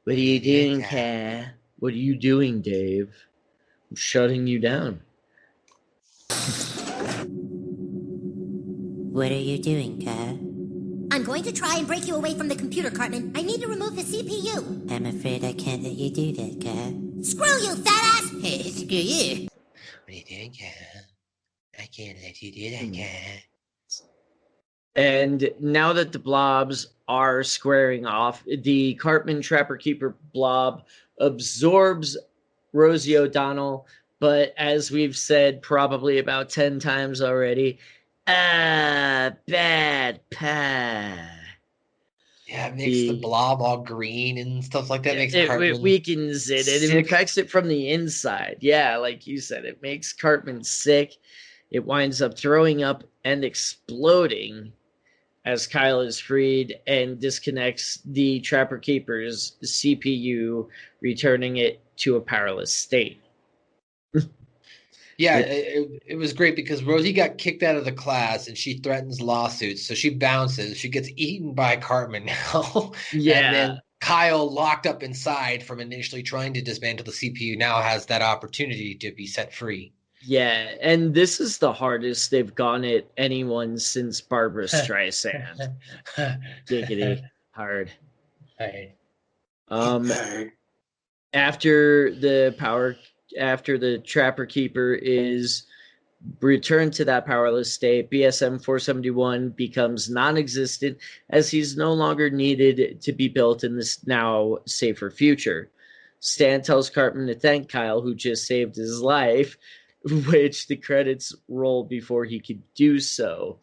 What are you doing, Kyle? What are you doing, Dave? I'm shutting you down. What are you doing, Kyle? I'm going to try and break you away from the computer, Cartman. I need to remove the CPU. I'm afraid I can't let you do that, Kyle. Screw you, fat ass! Hey, screw you. What are you doing, Kyle? I can't let you do that, Kyle. And now that the blobs are squaring off, the Cartman Trapper Keeper blob absorbs Rosie O'Donnell, but as we've said probably about 10 times already, bad pie. Yeah, it makes the blob all green and stuff like that. It weakens it. It infects it from the inside. Yeah, like you said, it makes Cartman sick. It winds up throwing up and exploding as Kyle is freed and disconnects the Trapper Keeper's CPU, returning it to a powerless state. Yeah, it was great because Rosie got kicked out of the class and she threatens lawsuits. So she bounces. She gets eaten by Cartman now. Yeah. And then Kyle, locked up inside from initially trying to dismantle the CPU, now has that opportunity to be set free. Yeah, and this is the hardest they've gone at anyone since Barbra Streisand. Giggity hard. Hey. After the Trapper Keeper is returned to that powerless state, BSM 471 becomes non-existent as he's no longer needed to be built in this now safer future. Stan tells Cartman to thank Kyle, who just saved his life, which the credits roll before he could do so.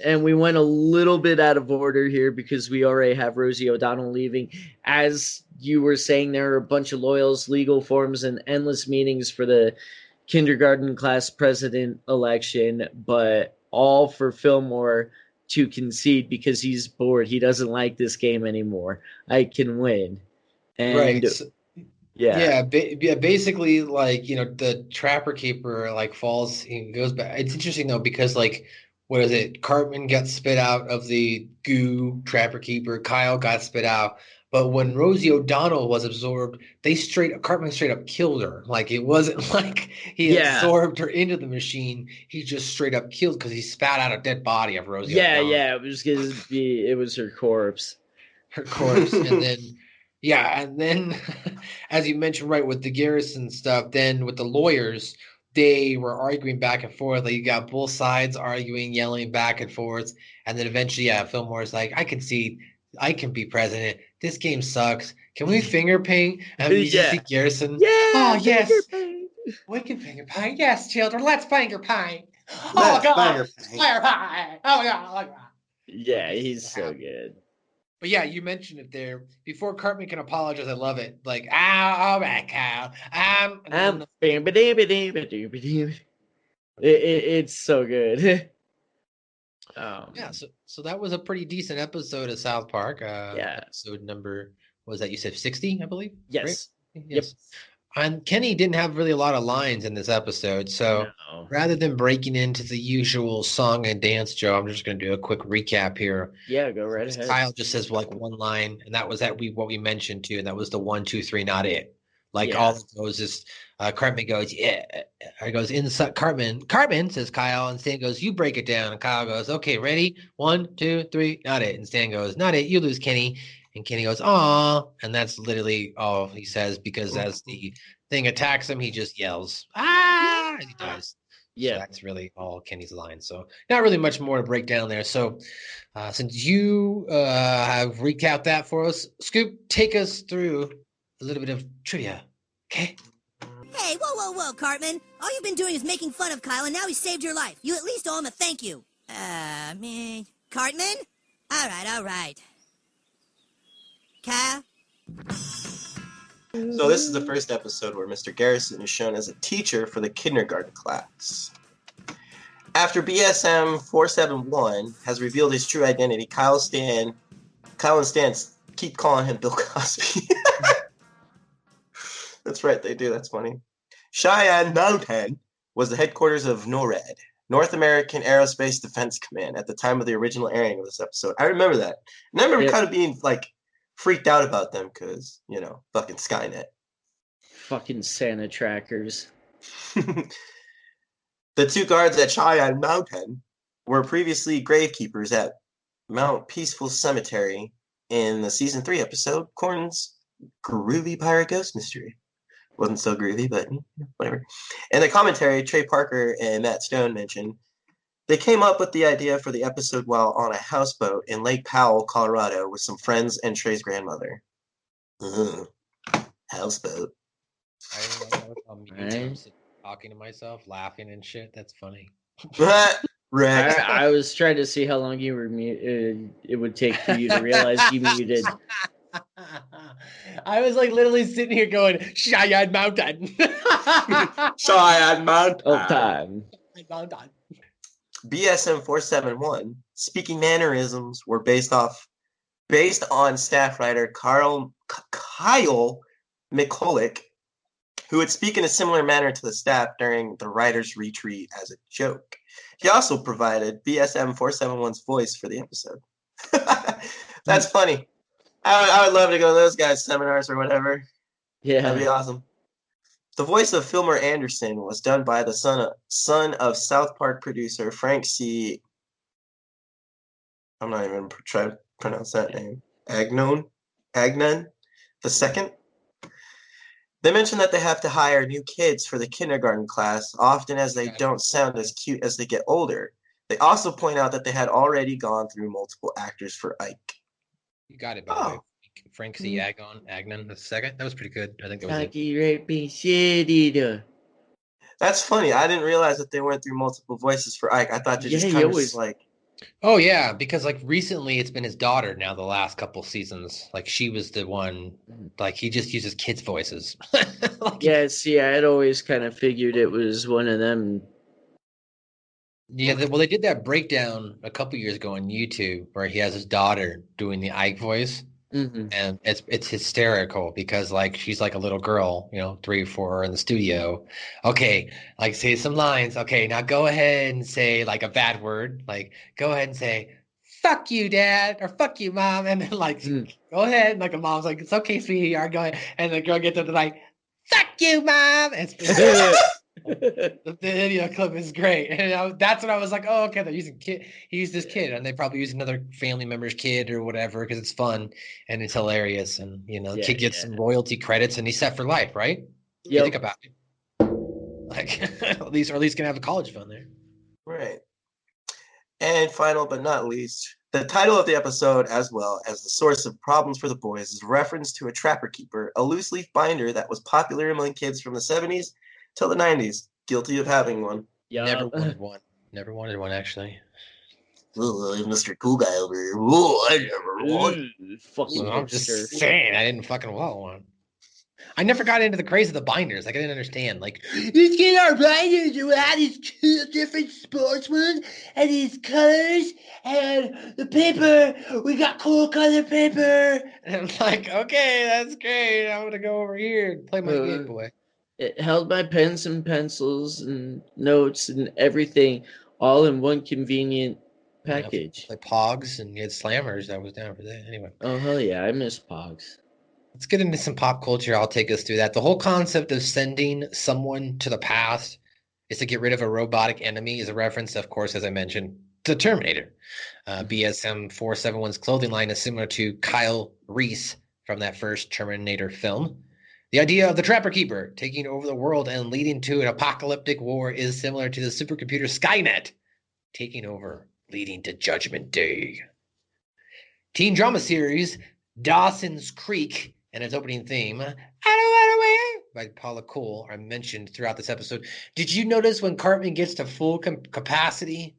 And we went a little bit out of order here because we already have Rosie O'Donnell leaving. As you were saying, there are a bunch of loyals, legal forms, and endless meetings for the kindergarten class president election, but all for Fillmore to concede because he's bored. He doesn't like this game anymore. I can win. And right. Yeah. Basically, like, the Trapper Keeper, falls, he goes back. It's interesting, though, because, what is it? Cartman got spit out of the goo Trapper Keeper. Kyle got spit out. But when Rosie O'Donnell was absorbed, Cartman straight up killed her. It wasn't like he absorbed her into the machine. He just straight up killed because he spat out a dead body of Rosie O'Donnell. Yeah, it was her corpse. Her corpse. And then... Yeah, and then, as you mentioned, right, with the Garrison stuff, then with the lawyers, they were arguing back and forth. Like you got both sides arguing, yelling back and forth, and then eventually, Fillmore's like, "I can see, I can be president. This game sucks. Can we finger paint?" And you just see Garrison. Oh yes, we can finger paint. Yes, children, let's finger paint. Oh God, finger paint. Oh God. Yeah, he's so good. But yeah, you mentioned it there. Before Cartman can apologize, I love it. Like, all right, Kyle. It's so good. Yeah, so that was a pretty decent episode of South Park. Yeah. Episode number, was that you said 60, I believe? Yes. Right? Yes. Yep. And Kenny didn't have really a lot of lines in this episode, so rather than breaking into the usual song and dance, Joe, I'm just going to do a quick recap here. Yeah, go right ahead. Kyle just says like one line, and that was what we mentioned too, and that was the 1, 2, 3, not it. Like all of those is Cartman goes, yeah. He goes inside. Cartman says Kyle, and Stan goes, you break it down. And Kyle goes, okay, ready? 1, 2, 3, not it. And Stan goes, not it. You lose, Kenny. And Kenny goes, aw. And that's literally all he says, because as the thing attacks him, he just yells, ah, and he dies. Yeah. So that's really all Kenny's line. So not really much more to break down there. So since you have recapped that for us, Scoop, take us through a little bit of trivia, okay? Hey, whoa, Cartman. All you've been doing is making fun of Kyle, and now he saved your life. You at least owe him a thank you. Me. Cartman? All right. Kyle? So this is the first episode where Mr. Garrison is shown as a teacher for the kindergarten class. After BSM 471 has revealed his true identity, Kyle and Stan keep calling him Bill Cosby. That's right, they do. That's funny. Cheyenne Mountain was the headquarters of NORAD, North American Aerospace Defense Command, at the time of the original airing of this episode. I remember that. And I remember kind of being, like, freaked out about them because, fucking Skynet. Fucking Santa trackers. The two guards at Cheyenne Mountain were previously gravekeepers at Mount Peaceful Cemetery in the Season 3 episode, Corn's Groovy Pirate Ghost Mystery. Wasn't so groovy, but whatever. In the commentary, Trey Parker and Matt Stone mentioned they came up with the idea for the episode while on a houseboat in Lake Powell, Colorado, with some friends and Trey's grandmother. Houseboat. Talking to myself, laughing and shit. That's funny. I was trying to see how long you were it would take for you to realize you muted. I was like literally sitting here going, Cheyenne Mountain. Cheyenne Mountain. Oh, time. BSM 471 speaking mannerisms were based on staff writer Kyle Mikulik, who would speak in a similar manner to the staff during the writer's retreat as a joke. He also provided BSM 471's voice for the episode. That's funny. I would love to go to those guys' seminars or whatever. Yeah. That'd be awesome. The voice of Fillmore Anderson was done by the son of South Park producer Frank C. I'm not even trying to pronounce that name. Agnon the second. They mention that they have to hire new kids for the kindergarten class, often as they don't sound as cute as they get older. They also point out that they had already gone through multiple actors for Ike. You got it, by the way. Frank C. Agnon the second. That was pretty good. I think that was it. That's funny. I didn't realize that they went through multiple voices for Ike. I thought they just kind of like... Oh, yeah, because like recently it's been his daughter now the last couple seasons. Like she was the one, like he just uses kids' voices. Yeah, see, I had always kind of figured it was one of them. Yeah, they did that breakdown a couple years ago on YouTube where he has his daughter doing the Ike voice. Mm-hmm. And it's hysterical because like she's like a little girl, 3 or 4 in the studio. Okay, like say some lines. Okay, now go ahead and say like a bad word. Like go ahead and say "fuck you, dad" or "fuck you, mom," and then like go ahead. And like the mom's like, "It's okay, sweetheart, go ahead." And the girl gets up to like "fuck you, mom." The video clip is great, and that's when I was like, "Oh, okay, they're using kid. He used this kid, and they probably use another family member's kid or whatever because it's fun and it's hilarious." And the kid gets some royalty credits, and he's set for life, right? You think about it. Like, at least gonna have a college fund there. Right. And final but not least, the title of the episode, as well as the source of problems for the boys, is a reference to a trapper keeper, a loose leaf binder that was popular among kids from the 70s till the 90s. Guilty of having one. Never wanted one. Never wanted one, actually. Oh, Mr. Cool Guy over here. Oh, I never wanted. Fucking I'm just saying, I didn't fucking want one. I never got into the craze of the binders. Like, I didn't understand. Like, let's get our binders and we'll have these two different sports ones and these colors and the paper. We got cool color paper. And I'm like, okay, that's great. I'm going to go over here and play my Game Boy. It held my pens and pencils and notes and everything all in one convenient package. Like Pogs, and you had Slammers. I was down for that. Anyway. Oh, hell yeah. I miss Pogs. Let's get into some pop culture. I'll take us through that. The whole concept of sending someone to the past is to get rid of a robotic enemy is a reference, of course, as I mentioned, to Terminator. BSM 471's clothing line is similar to Kyle Reese from that first Terminator film. The idea of the Trapper Keeper taking over the world and leading to an apocalyptic war is similar to the supercomputer Skynet taking over, leading to Judgment Day. Teen drama series Dawson's Creek and its opening theme, I Don't Wanna Wait, by Paula Cole, are mentioned throughout this episode. Did you notice when Cartman gets to full capacity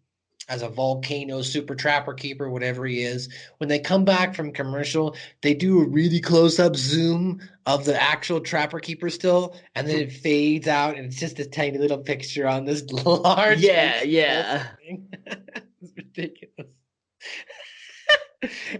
as a volcano super trapper keeper, whatever he is, when they come back from commercial, they do a really close-up zoom of the actual trapper keeper still, and then it fades out, and it's just a tiny little picture on this large... Yeah. It's ridiculous.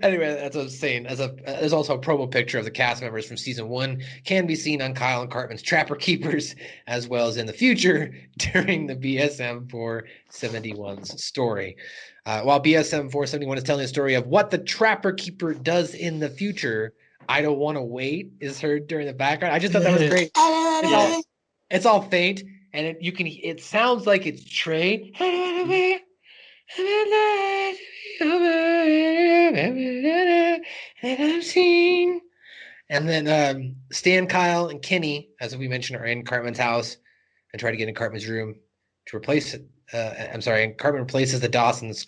Anyway, that's what I'm saying. There's also a promo picture of the cast members from season 1 can be seen on Kyle and Cartman's Trapper Keepers, as well as in the future during the BSM 471's story. While BSM 471 is telling the story of what the Trapper Keeper does in the future, I Don't Want to Wait is heard during the background. I just thought that was great. It's all faint, and it sounds like it's Trey. And then Stan, Kyle, and Kenny, as we mentioned, are in Cartman's house and try to get in Cartman's room to replace it. And Cartman replaces the Dawson's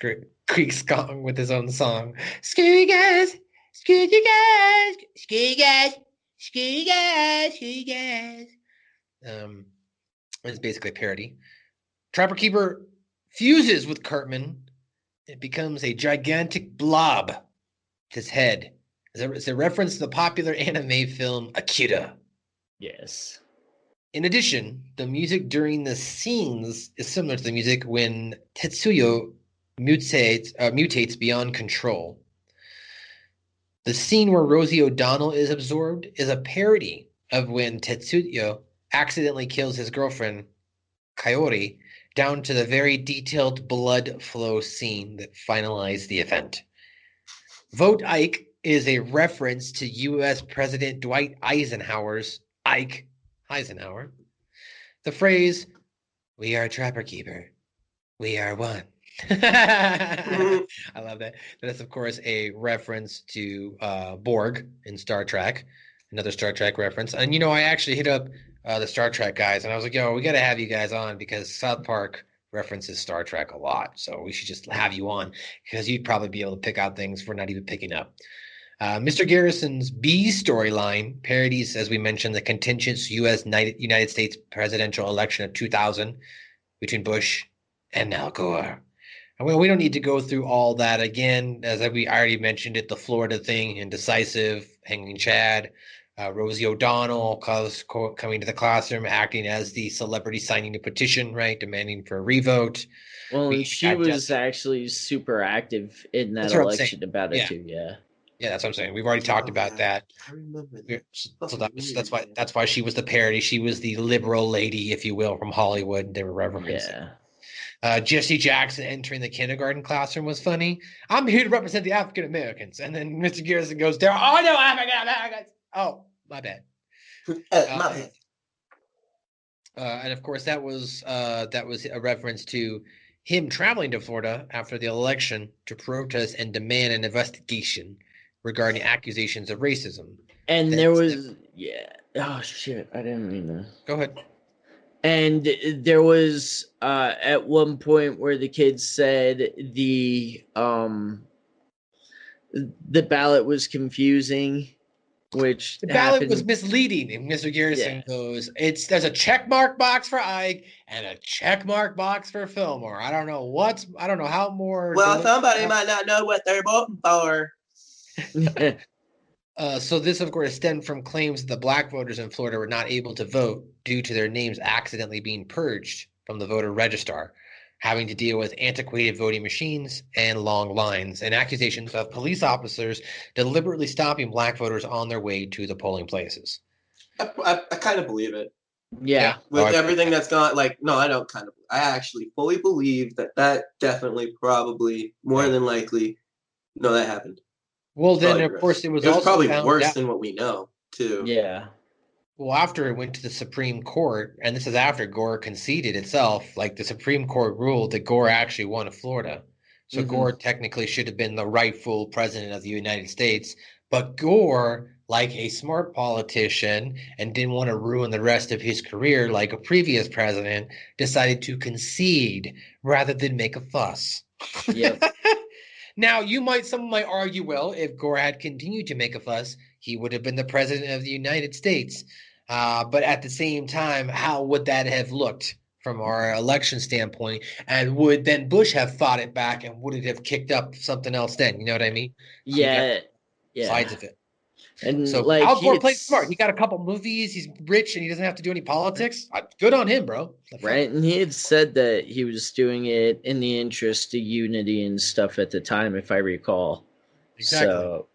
Creek song with his own song. Screw you guys, screw you guys, screw you guys, screw you guys, screw you guys. It's basically a parody. Trapper Keeper fuses with Cartman. It becomes a gigantic blob. His head. It's a reference to the popular anime film Akira. Yes. In addition, the music during the scenes is similar to the music when Tetsuyo mutates beyond control. The scene where Rosie O'Donnell is absorbed is a parody of when Tetsuyo accidentally kills his girlfriend, Kaori, down to the very detailed blood flow scene that finalized the event. Vote Ike is a reference to U.S. President Dwight Eisenhower's Ike Eisenhower. The phrase, "We are Trapper Keeper, we are one." I love that. That's, of course, a reference to Borg in Star Trek, another Star Trek reference. And, I actually hit up the Star Trek guys, and I was like, we got to have you guys on because South Park references Star Trek a lot. So we should just have you on because you'd probably be able to pick out things we're not even picking up. Mr. Garrison's B storyline parodies, as we mentioned, the contentious U.S. United States presidential election of 2000 between Bush and Al Gore. And we don't need to go through all that again, as we already mentioned it, the Florida thing, Indecisive, Hanging Chad, Rosie O'Donnell coming to the classroom, acting as the celebrity signing a petition, right, demanding for a revote. Well, and she was actually super active in that election about it too. Yeah. Yeah, that's what I'm saying. We've already talked about that. I remember that. So that's why she was the parody. She was the liberal lady, if you will, from Hollywood. They were referencing. Yeah. Jesse Jackson entering the kindergarten classroom was funny. I'm here to represent the African Americans, and then Mr. Garrison goes, "There are no African Americans." Oh, my bad. My bad. And of course, that was a reference to him traveling to Florida after the election to protest and demand an investigation regarding accusations of racism. And there was, oh shit, I didn't mean to. Go ahead. And there was at one point where the kids said the ballot was confusing, which the ballot was happened. misleading. And Mr. Garrison goes, there's a check mark box for Ike and a check mark box for Fillmore. I don't know how more. Well, somebody might not know what they're voting for. So this, of course, stemmed from claims that the black voters in Florida were not able to vote due to their names accidentally being purged from the voter register, having to deal with antiquated voting machines and long lines, and accusations of police officers deliberately stopping black voters on their way to the polling places. I kind of believe it. Yeah. With everything that's gone, no, I don't kind of. I actually fully believe that definitely, probably, more than likely, no, that happened. Well, then, of course, it was also probably found worse out, than what we know, too. Yeah. Well, after it went to the Supreme Court, and this is after Gore conceded itself, like the Supreme Court ruled that Gore actually won Florida. So Gore technically should have been the rightful president of the United States. But Gore, like a smart politician and didn't want to ruin the rest of his career like a previous president, decided to concede rather than make a fuss. Yep. Now, someone might argue, well, if Gore had continued to make a fuss, he would have been the president of the United States. But at the same time, how would that have looked from our election standpoint? And would then Bush have fought it back, and would it have kicked up something else then? You know what I mean? Yeah. Sides of it. And so like, Al Gore played smart. He got a couple movies. He's rich, and he doesn't have to do any politics. Good on him, bro. Right, and he had said that he was doing it in the interest of unity and stuff at the time, if I recall. Exactly. So,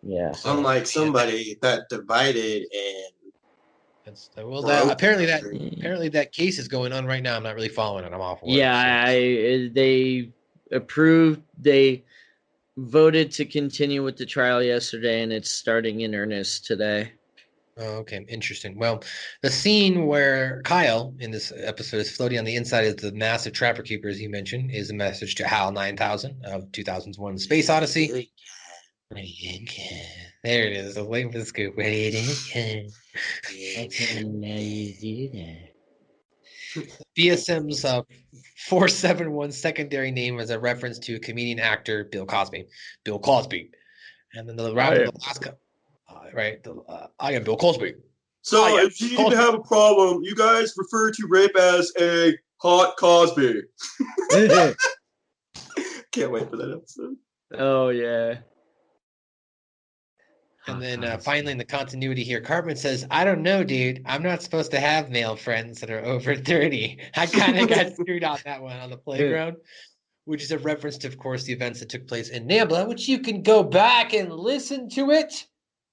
yeah. Unlike somebody that divided and. Apparently that case is going on right now. I'm not really following it. I'm off. Yeah, they approved. They voted to continue with the trial yesterday, and it's starting in earnest today. Oh, okay, interesting. Well, the scene where Kyle in this episode is floating on the inside of the massive trapper keeper, as you mentioned, is a message to HAL 9000 of 2001: Space Odyssey. There it is. The wait for the scoop. BSM's 471 secondary name is a reference to comedian actor Bill Cosby. And then the round of Alaska. Right. I am Bill Cosby. So if you need to have a problem, you guys refer to rape as a hot Cosby. Can't wait for that episode. Oh, yeah. And then finally in the continuity here, Cartman says, I don't know, dude. I'm not supposed to have male friends that are over 30. I kind of got screwed on that one on the playground, which is a reference to, of course, the events that took place in NAMBLA, which you can go back and listen to it.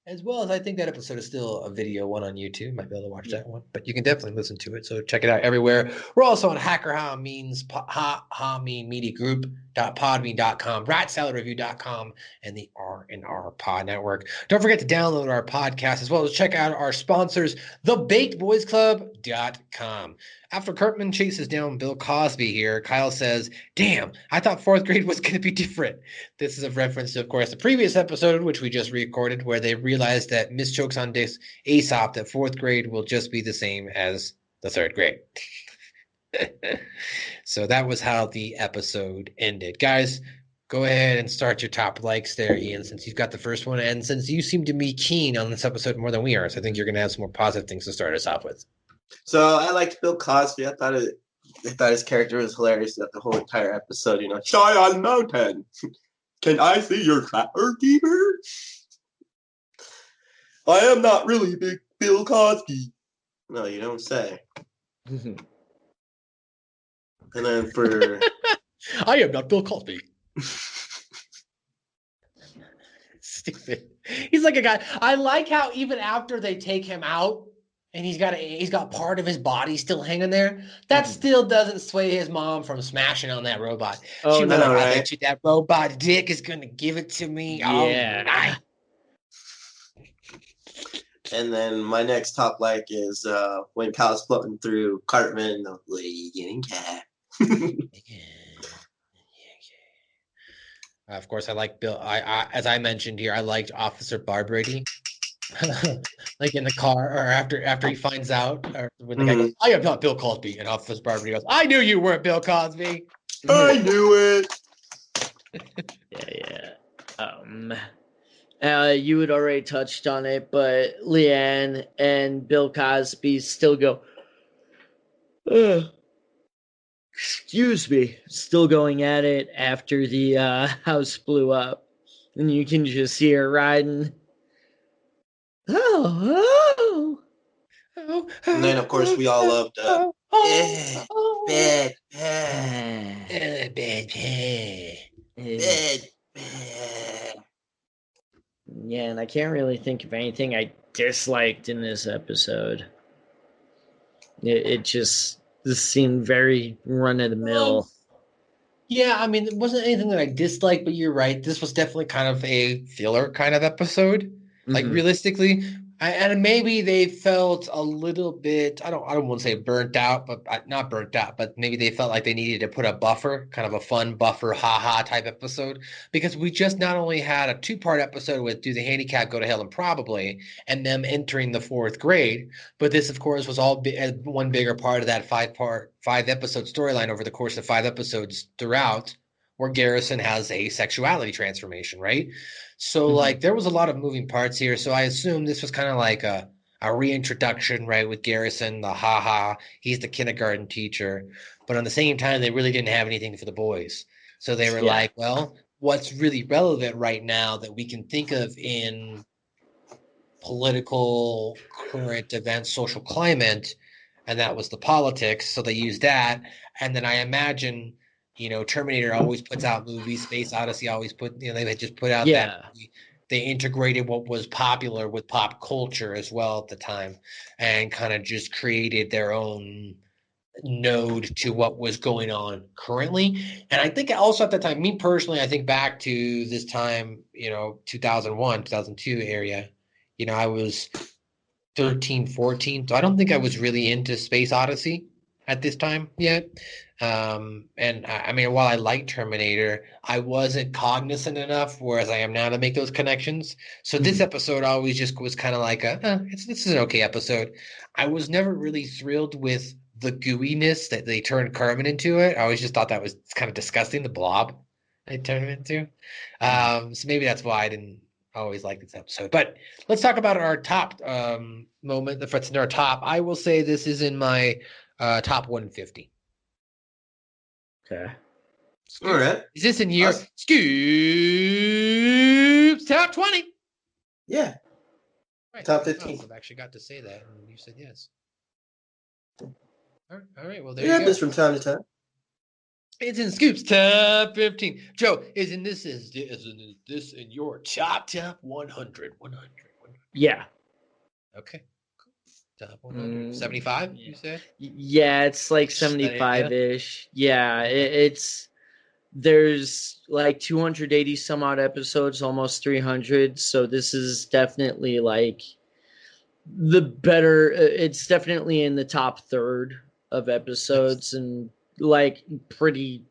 As well as I think that episode is still a video one on YouTube. Might be able to watch that one, but you can definitely listen to it. So check it out everywhere. We're also on Hacker Ha Means Media Group.podbean.com, ratsaladreview.com, and the R&R Pod Network. Don't forget to download our podcast as well as check out our sponsors, thebakedboysclub.com. After Cartman chases down Bill Cosby here, Kyle says, damn, I thought fourth grade was going to be different. This is a reference to, of course, the previous episode, which we just recorded, where they realized that Miss Chokes on Aesop, that fourth grade will just be the same as the third grade. So that was how the episode ended. Guys, go ahead and start your top likes there, Ian, since you've got the first one. And since you seem to be keen on this episode more than we are, so I think you're going to have some more positive things to start us off with. So I liked Bill Cosby. I thought his character was hilarious throughout the whole entire episode. Shy on the mountain. Can I see your trapper keeper? I am not really big Bill Cosby. No, you don't say. And then for I am not Bill Cosby. Stupid. He's like a guy. I like how even after they take him out, and he's got part of his body still hanging there. That still doesn't sway his mom from smashing on that robot. Oh, no, right? I bet you that robot dick is gonna give it to me. Yeah. Oh, nice. And then my next top like is when Kyle's floating through Cartman, the lady getting cat. Of course, I like Bill. I as I mentioned here, I liked Officer Barbrady. like in the car, or after he finds out, or when the guy goes, "I am not Bill Cosby," and Officer Barber goes, "I knew you weren't Bill Cosby." I knew it. You had already touched on it, but Leanne and Bill Cosby still go, excuse me, still going at it after the house blew up. And you can just see her riding. And then, of course, we all loved bed. Yeah, and I can't really think of anything I disliked in this episode. It just seemed very run-of-the-mill. Yeah, I mean, it wasn't anything that I disliked, but you're right. This was definitely kind of a filler kind of episode. Like realistically, and maybe they felt a little bit. I don't want to say burnt out, but not burnt out. But maybe they felt like they needed to put a buffer, kind of a fun buffer, haha type episode, because we just not only had a 2-part episode with "Do the Handicap Go to Hell" and Probably, and them entering the 4th grade, but this, of course, was all one bigger part of that 5-episode storyline over the course of 5 episodes throughout, where Garrison has a sexuality transformation, right? So like there was a lot of moving parts here. So I assume this was kind of like a reintroduction, right, with Garrison, the haha, he's the kindergarten teacher. But on the same time, they really didn't have anything for the boys. So they were like, well, what's really relevant right now that we can think of in political current events, social climate, and that was the politics. So they used that. And then I imagine, Terminator always puts out movies. Space Odyssey always they just put out that movie. They integrated what was popular with pop culture as well at the time, and kind of just created their own node to what was going on currently. And I think also at that time, me personally, I think back to this time, 2001, 2002 area, I was 13, 14. So I don't think I was really into Space Odyssey at this time yet. And I mean, while I like Terminator, I wasn't cognizant enough, whereas I am now, to make those connections. So this episode always just was kind of like this is an okay episode. I was never really thrilled with the gooiness that they turned Carmen into it. I always just thought that was kind of disgusting, the blob they turned him into. So maybe that's why I didn't always like this episode. But let's talk about our top moment. If it's in our top, I will say this is in my top 150. Okay. All right. Is this in your Scoops top 20? Yeah. Right. Top 15. I've actually got to say that, and you said yes. All right. Well, there you you go. This from time to time. It's in Scoops top 15. Joe, isn't this in your top 100? 100. Yeah. Okay. Top 100. 75, you said? Yeah, it's like 75-ish. Yeah, it's there's like 280 some odd episodes, almost 300. So this is definitely like the better. It's definitely in the top third of episodes, and like pretty,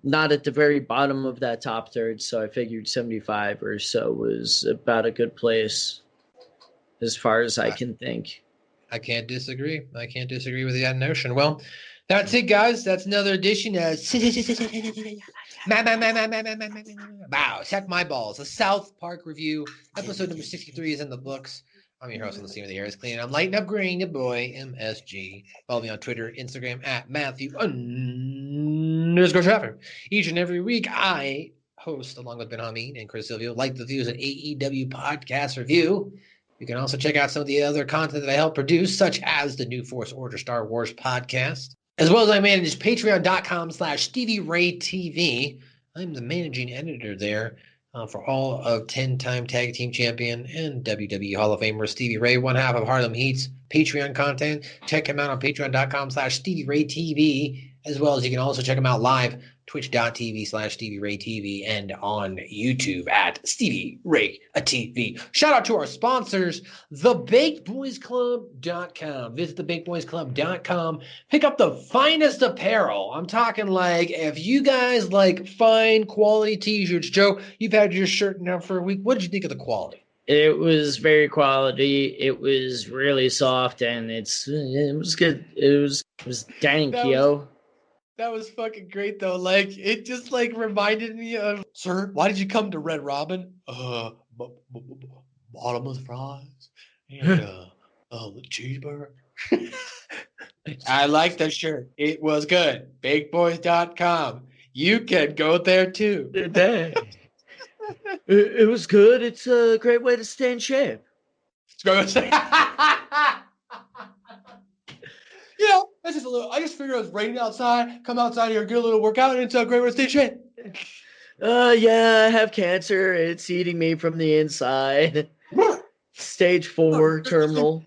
not at the very bottom of that top third. So I figured 75 or so was about a good place as far as I can think. I can't disagree. With that notion. Well, that's it, guys. That's another edition of Wow, Check My Balls, a South Park review. Episode number 63 is in the books. I'm your host on the scene where the air is clean. I'm lighting up green, your boy, MSG. Follow me on Twitter, Instagram, at Matthew_Traffer. Each and every week, I host, along with Ben Hameen and Chris Silvio, Like the Views, an AEW podcast review. You can also check out some of the other content that I help produce, such as the New Force Order Star Wars podcast, as well as I manage patreon.com/StevieRayTV. I'm the managing editor there for all of 10-time tag team champion and WWE Hall of Famer Stevie Ray, one half of Harlem Heat's Patreon content. Check him out on patreon.com/StevieRayTV, as well as you can also check him out live, twitch.tv/StevieRayTV, and on YouTube at Stevie Ray TV. Shout out to our sponsors, thebakedboysclub.com. Visit thebakedboysclub.com. Pick up the finest apparel. I'm talking like, if you guys like fine quality t-shirts, Joe, you've had your shirt now for a week. What did you think of the quality? It was very quality. It was really soft, and it was good. It was dank, yo. That was fucking great though. Like it just like reminded me of, sir, why did you come to Red Robin? Bottomless fries and the cheeseburger. I like the shirt. It was good. BakeBoys.com. You can go there too. It was good. It's a great way to stay in shape. Yeah, that's just a little. I just figured it was raining outside. Come outside here, get a little workout, and it's a great way to stay in shape. Yeah, I have cancer. It's eating me from the inside. Stage 4 terminal.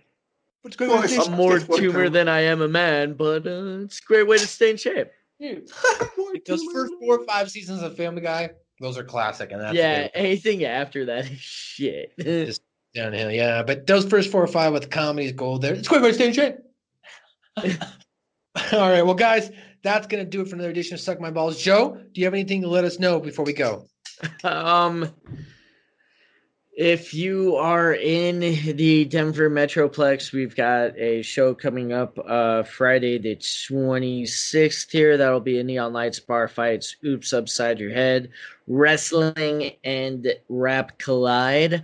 I'm more tumor than I am a man, but it's a great way to stay in shape. Those first 4 or 5 seasons of Family Guy, those are classic, and that's anything after that is shit. Just downhill, yeah. But those first 4 or 5 with the comedy is gold. There, it's a great way to stay in shape. All right, well, guys, that's gonna do it for another edition of Suck My Balls. Joe, do you have anything to let us know before we go? If you are in the Denver Metroplex, we've got a show coming up Friday the 26th here. That'll be a Neon Lights Bar Fights, Oops Upside Your Head, Wrestling, and Rap Collide.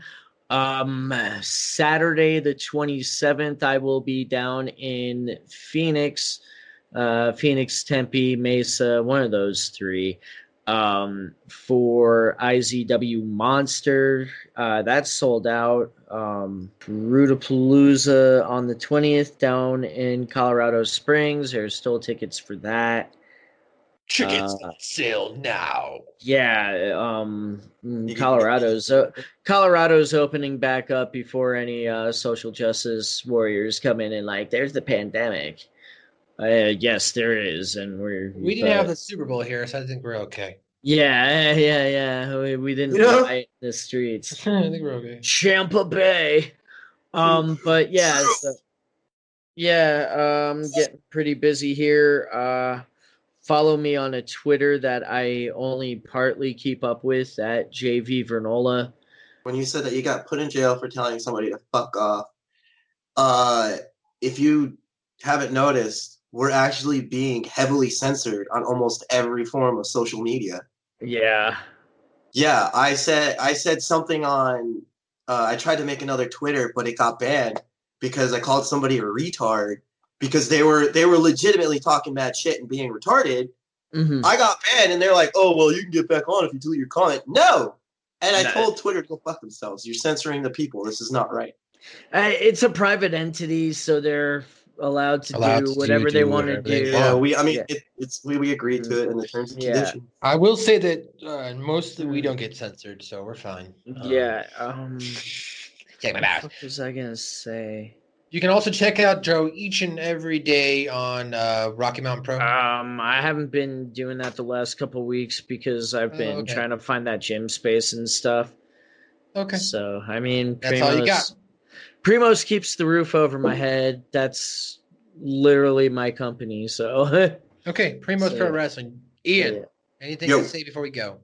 Saturday the 27th, I will be down in Phoenix, Tempe, Mesa, one of those 3. For IZW Monster, that's sold out. Rudapalooza on the 20th down in Colorado Springs. There's still tickets for that. Tickets on sale now. Yeah, Colorado's opening back up before any social justice warriors come in and like, there's the pandemic. Yes, there is, and we didn't have the Super Bowl here, so I think we're okay. Yeah. We didn't riot in the streets. I think we're okay. Champa Bay. But yeah, getting pretty busy here. Follow me on a Twitter that I only partly keep up with at JV Vernola. When you said that you got put in jail for telling somebody to fuck off, if you haven't noticed, we're actually being heavily censored on almost every form of social media. Yeah. Yeah, I said something on I tried to make another Twitter, but it got banned because I called somebody a retard because they were legitimately talking mad shit and being retarded. Mm-hmm. I got banned and they're like, "Oh, well, you can get back on if you delete your comment." No. And I told Twitter to go fuck themselves. You're censoring the people. This is not right. It's a private entity, so they're allowed to do whatever they want to do. Yeah, we agreed to it in the terms and conditions. I will say that mostly we don't get censored, so we're fine. Check my out. What was I gonna say? You can also check out Joe each and every day on Rocky Mountain Pro. I haven't been doing that the last couple weeks because I've been trying to find that gym space and stuff. Okay. So I mean, that's all you got. Primos keeps the roof over my head. That's literally my company. So okay, Primos Pro Wrestling. Ian, anything to say before we go?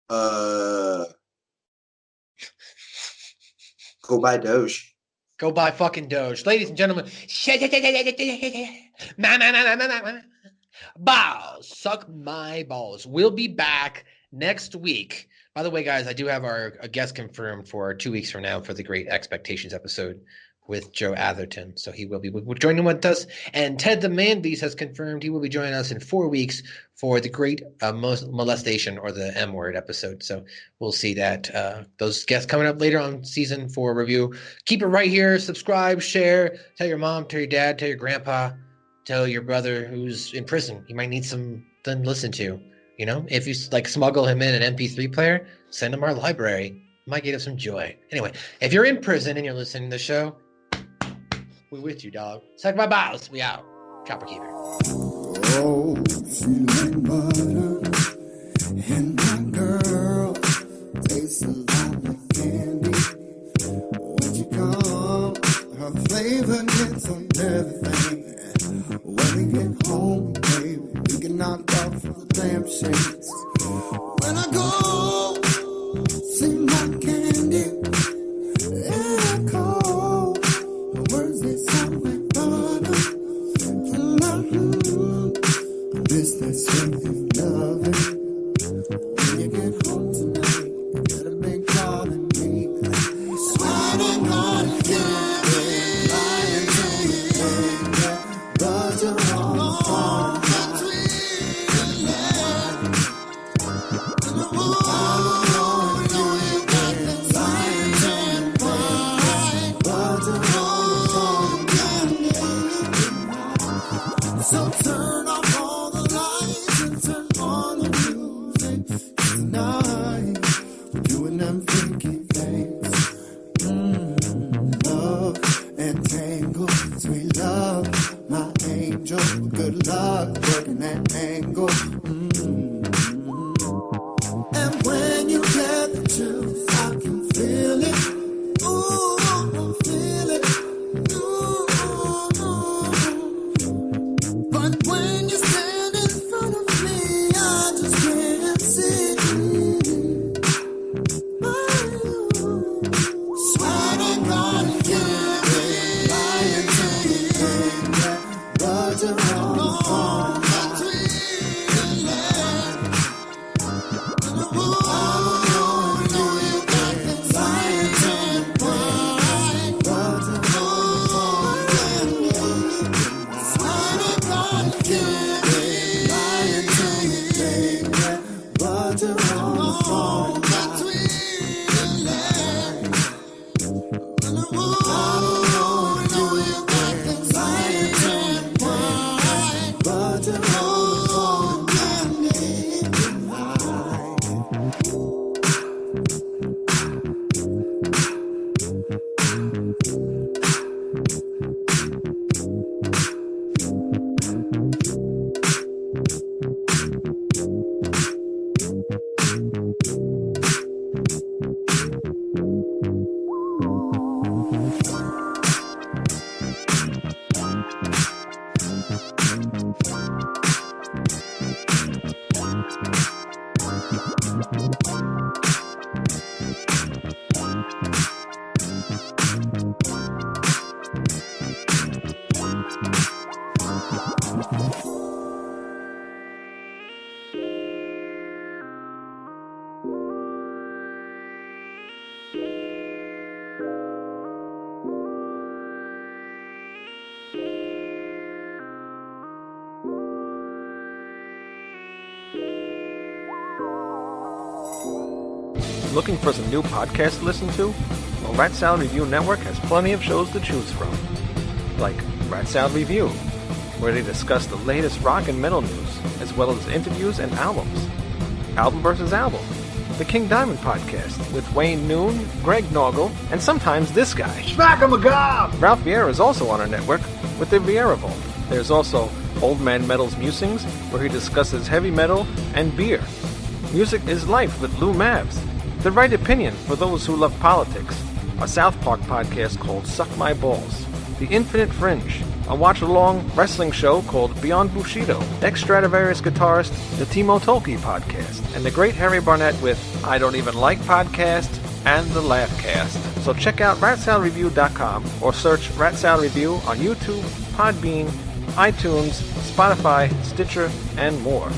Go buy Doge. Go buy fucking Doge, ladies and gentlemen. Balls, suck my balls. We'll be back next week. By the way, guys, I do have a guest confirmed for 2 weeks from now for the Great Expectations episode with Joe Atherton. So he will be joining with us. And Ted the Man Beast has confirmed he will be joining us in 4 weeks for the Great Molestation or the M Word episode. So we'll see that. Those guests coming up later on season 4 review. Keep it right here. Subscribe, share, tell your mom, tell your dad, tell your grandpa, tell your brother who's in prison. He might need something to listen to. You know, if you like smuggle him in an MP3 player, send him our library. Might get him some joy. Anyway, if you're in prison and you're listening to the show, we're with you, dog. Suck my balls. We out. Chopper Keeper. Oh, sweet like butter, and my girl tastes like candy. What you call her flavor gets on everything. When we get home, baby, we can knock off the damn shades. When I go, see my candy. Looking for some new podcasts to listen to? Well, Rat Salad Review Network has plenty of shows to choose from. Like Rat Salad Review, where they discuss the latest rock and metal news, as well as interviews and albums. Album vs. Album, the King Diamond Podcast, with Wayne Noon, Greg Noggle, and sometimes this guy. Smack 'em a gob! Ralph Vieira is also on our network with the Vieira Vault. There's also Old Man Metal's Musings, where he discusses heavy metal and beer. Music is Life with Lou Mavs. The Right Opinion for those who love politics. A South Park podcast called Suck My Balls. The Infinite Fringe, a watch-along wrestling show called Beyond Bushido. Ex-Stradivarius guitarist, the Timo Tolkki podcast. And the great Harry Barnett with I Don't Even Like Podcast and the Laughcast. So check out ratsaladreview.com or search Rat Salad Review on YouTube, Podbean, iTunes, Spotify, Stitcher, and more.